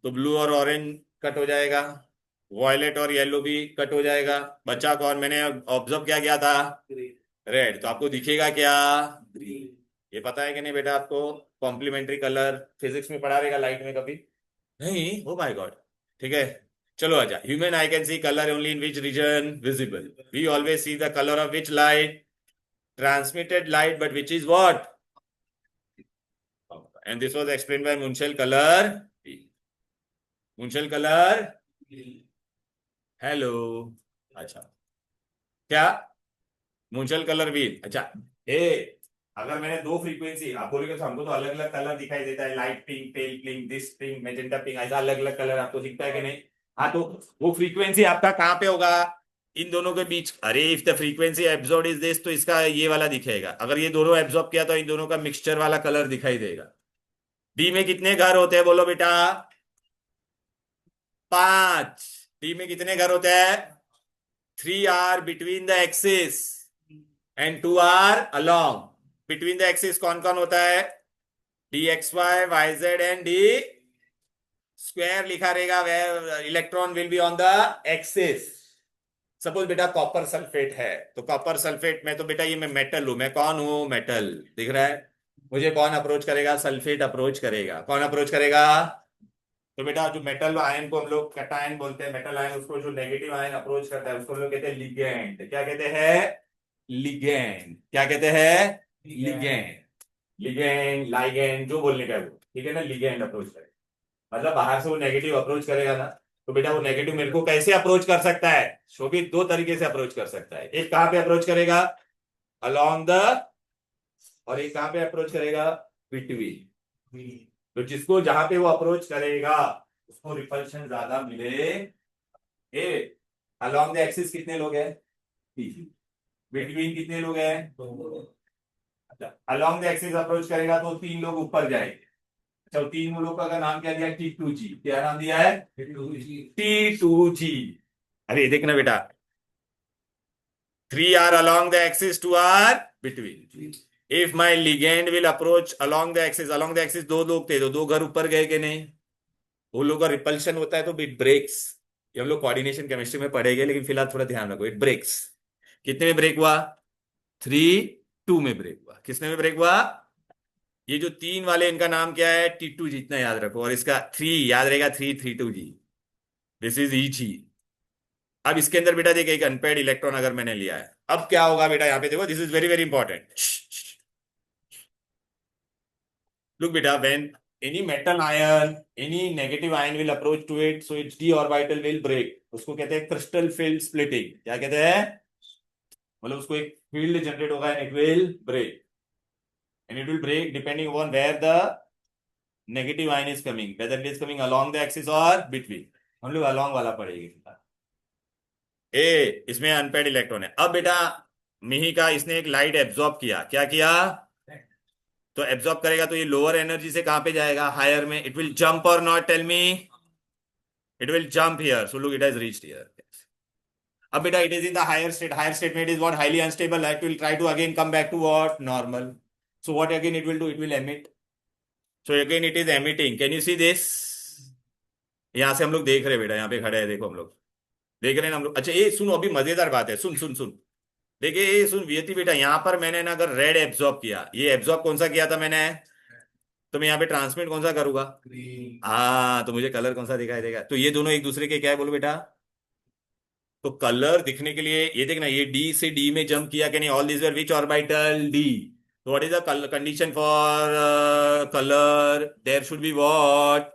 तो ब्लू और ऑरेंज कट हो जाएगा, वॉयलेट और येलो भी कट हो जाएगा, बचा कौन, मैंने ऑब्जर्व क्या किया था, रेड, तो आपको दिखेगा क्या, ग्रीन। ये पता है कि नहीं बेटा आपको, कॉम्प्लीमेंट्री कलर फिजिक्स में पढ़ा रहेगा लाइट में कभी नहीं, ओ माय गॉड। ठीक है चलो अच्छा, human eye can see colour only in which region, visible, we always see the colour of which light, transmitted light, but which is what, and this was explained by Munchel color, Munchel color, hello. अच्छा क्या, मुंशल colour wheel. अच्छा ए अगर मैंने दो frequency, आप बोलोगे तो हमको तो अलग अलग कलर दिखाई देता है, light pink, pail pink, this pink, magenta pink, ऐसा अलग अलग कलर आपको दिखता है कि नहीं। हाँ तो वो फ्रीक्वेंसी आपका कहाँ पे होगा, इन दोनों के बीच। अरे if the frequency absorb is this, तो इसका ये वाला दिखेगा, अगर ये दोनों एब्जॉर्ब किया तो इन दोनों का मिक्सचर वाला कलर दिखाई देगा। डी में कितने घर होते हैं बोलो बेटा, 5। डी में कितने घर होते हैं, 3 are between the axis and 2 are along. Between the axis कौन कौन होता है, D X Y, Y Z and D square लिखा रहेगा, वे electron will be on the axis. Suppose बेटा कॉपर सल्फेट है, तो कॉपर सल्फेट में तो बेटा ये मैं मेटल हूं, मैं कौन हूं, मेटल, दिख रहा है। मुझे कौन अप्रोच करेगा, सल्फेट अप्रोच करेगा, कौन अप्रोच करेगा, तो बेटा जो मेटल आयन को हम लोग कैटायन बोलते हैं, मेटल आयन उसको जो नेगेटिव आयन अप्रोच करता है उसको हम लोग कहते हैं लिगेंड। क्या कहते हैं, लिगेंड, क्या कहते हैं, लिगेंड, लिगेंड लाइगेंड जो बोलने का है वो, ठीक है ना, लिगेंड अप्रोच करेगा, मतलब बाहर से वो नेगेटिव अप्रोच करेगा ना, तो बेटा वो नेगेटिव मेरे को कैसे अप्रोच कर सकता है, शोभित दो तरीके से अप्रोच कर सकता है, एक कहां पे अप्रोच करेगा, अलोंग द, और एक कहां पे अप्रोच करेगा, बिटवीन। तो जिसको जहां पे वो अप्रोच करेगा उसको रिपल्शन ज्यादा मिले। ए अलोंग द एक्सिस कितने लोग हैं, बिटवीन कितने लोग हैं, अच्छा अलोंग द एक्सिस अप्रोच करेगा तो 3 लोग ऊपर जाएंगे। अच्छा 3 लोग का नाम क्या दिया, T2G, क्या नाम दिया है, T2G। अरे देखना बेटा, 3 are along the axis, 2 are between. If my ligand will approach along the axis दो लोग थे तो दो घर ऊपर गए कि नहीं? वो लोग का रिपल्शन होता है तो इट ब्रेक्स। ये हम लोग कोऑर्डिनेशन केमिस्ट्री में पढ़ेंगे, लेकिन फिलहाल थोड़ा ध्यान रखो, इट ब्रेक्स। कितने में ब्रेक हुआ? 3-2 में ब्रेक हुआ। किसने में ब्रेक हुआ? ये जो तीन वाले, इनका नाम क्या है? T2 जितना याद रखो, और इसका 3 याद रहेगा, 332G। This is EG। अब इसके अंदर बेटा देख, एक अनपेयर्ड इलेक्ट्रॉन अगर मैंने लिया है, अब क्या होगा बेटा? यहां पे देखो, this is very very important. Look बेटा, when any metal ion, any negative ion will approach to it, so its d orbital will break. उसको कहते हैं क्रिस्टल फील्ड स्प्लिटिंग। क्या कहते हैं? मतलब उसको एक फील्ड जनरेट होगा and it will break, and it will break depending upon where the negative ion is coming, whether it is coming along the axis और बिटवीन। हम लोग अलोंग वाला पढ़ेंगे। ए, इसमें अनपेड इलेक्ट्रॉन है। अब बेटा मिही का, इसने एक लाइट एब्जॉर्ब किया। क्या किया? तो एब्जॉर्ब करेगा तो ये लोअर एनर्जी से कहां पे जाएगा? हायर में। इट विल जंप और not? Tell me. It will jump here, so look, it has reached here. अब बेटा it is in the higher state. Higher state में it is what? Highly unstable. It will try to again come back to what? Normal. So what again it will do? It will emit. So again it is emitting. Can you see this? यहां से हम लोग देख रहे हैं बेटा, यहाँ पे खड़े हैं, देखो हम लोग देख रहे हैं ना हम लोग। अच्छा ये सुनो, अभी मजेदार बात है, सुन सुन सुन। देखिए ये सुन वियति बेटा, यहां पर मैंने ना अगर रेड एब्जॉर्ब किया, ये एब्जॉर्ब कौन सा किया था मैंने, तो मैं यहाँ पे ट्रांसमिट कौन सा करूंगा? ग्रीन। हाँ, तो मुझे कलर कौन सा दिखाई देगा? तो ये दोनों एक दूसरे के क्या है बोलो बेटा? तो कलर दिखने के लिए ये देखना, ये डी से डी में जंप किया कि नहीं? All this where which orbital? D. तो what is the condition for colour? There should be what?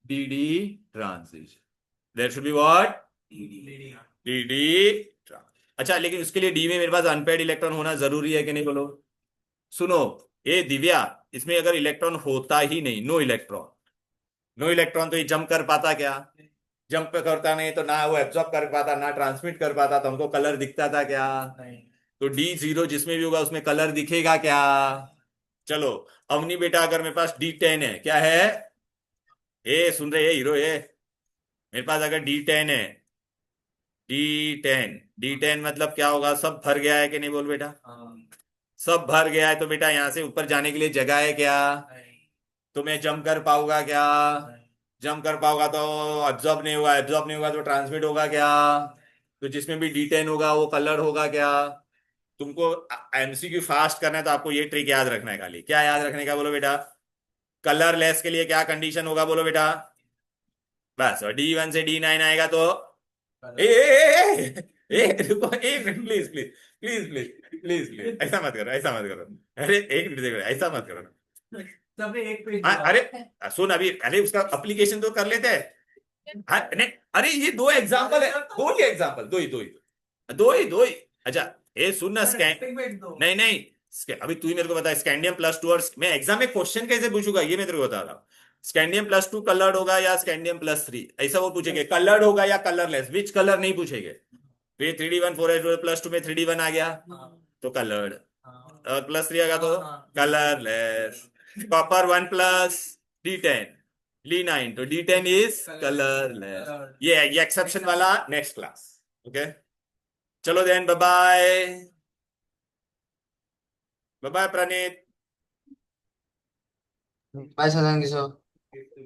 D D transition. There should be what? D D. अच्छा, लेकिन उसके लिए डी में मेरे पास अनपेयर्ड इलेक्ट्रॉन होना जरूरी है कि नहीं बोलो? सुनो, ये दिव्या, इसमें अगर इलेक्ट्रॉन होता ही नहीं, नो इलेक्ट्रॉन, नो इलेक्ट्रॉन, तो ये जंप कर पाता क्या? जंप करता नहीं तो ना वो एब्जॉर्ब कर पाता, ना ट्रांसमिट कर पाता, तो हमको कलर दिखता था क्या? नहीं। तो D0 जिसमें भी होगा उसमें कलर दिखेगा क्या? चलो, अवनी बेटा, अगर मेरे पास D10 है, क्या है? ए सुन रहे, हीरो ये, मेरे पास अगर D10 है, D10 मतलब क्या होगा? सब भर गया है कि नहीं बोल बेटा? हाँ। सब भर गया है तो बेटा यहां से ऊपर जाने के लिए जगह है क्या? नहीं। तो मैं जंप कर पाऊंगा क्या? नहीं। जंप कर पाऊंगा तो एब्जॉर्ब नहीं हुआ, एब्जॉर्ब नहीं होगा तो ट्रांसमिट होगा क्या? तो जिसमें भी D10 होगा वो कलर होगा क्या? तुमको MCQ फास्ट करना है तो आपको ये ट्रिक याद रखना है। खाली क्या याद रखने का बोलो बेटा? कलरलेस के लिए क्या कंडीशन होगा बोलो बेटा? बस, और D1 से D9 आएगा तो रुको, एक minute, please please please please please please, ऐसा मत करो, ऐसा मत करो। अरे एक मिनट देखो, ऐसा मत करो ना। सबने एक पेज हाँ, अरे सुन अभी, अरे उसका अप्लीकेशन तो कर लेते हैं। हाँ, नहीं, अरे ये दो एग्जांपल है, दो ही एग्जांपल, दो ही। अच्छा, ये सुन ना, दो। नहीं नहीं, अभी तू ही मेरे को बता, स्कैंडियम+2, और मैं एग्जाम में क्वेश्चन कैसे पूछूंगा ये मैं तेरे को बता रहा हूँ। स्कैंडियम+2 कलर्ड होगा या स्कैंडियम+3, ऐसा वो पूछेंगे। कलर्ड होगा या कलरलेस, विच कलर नहीं पूछेंगे। तो ये 3D1 4H+2 में 3D1 आ गया तो कलर्ड, और +3 आ गया तो colourless. Copper 1 plus D10 Li9, तो D10 इज कलरलेस। ये एक्सेप्शन वाला नेक्स्ट क्लास। ओके, चलो then, bye bye. Bye bye Praneet. Bye Sadangi sir.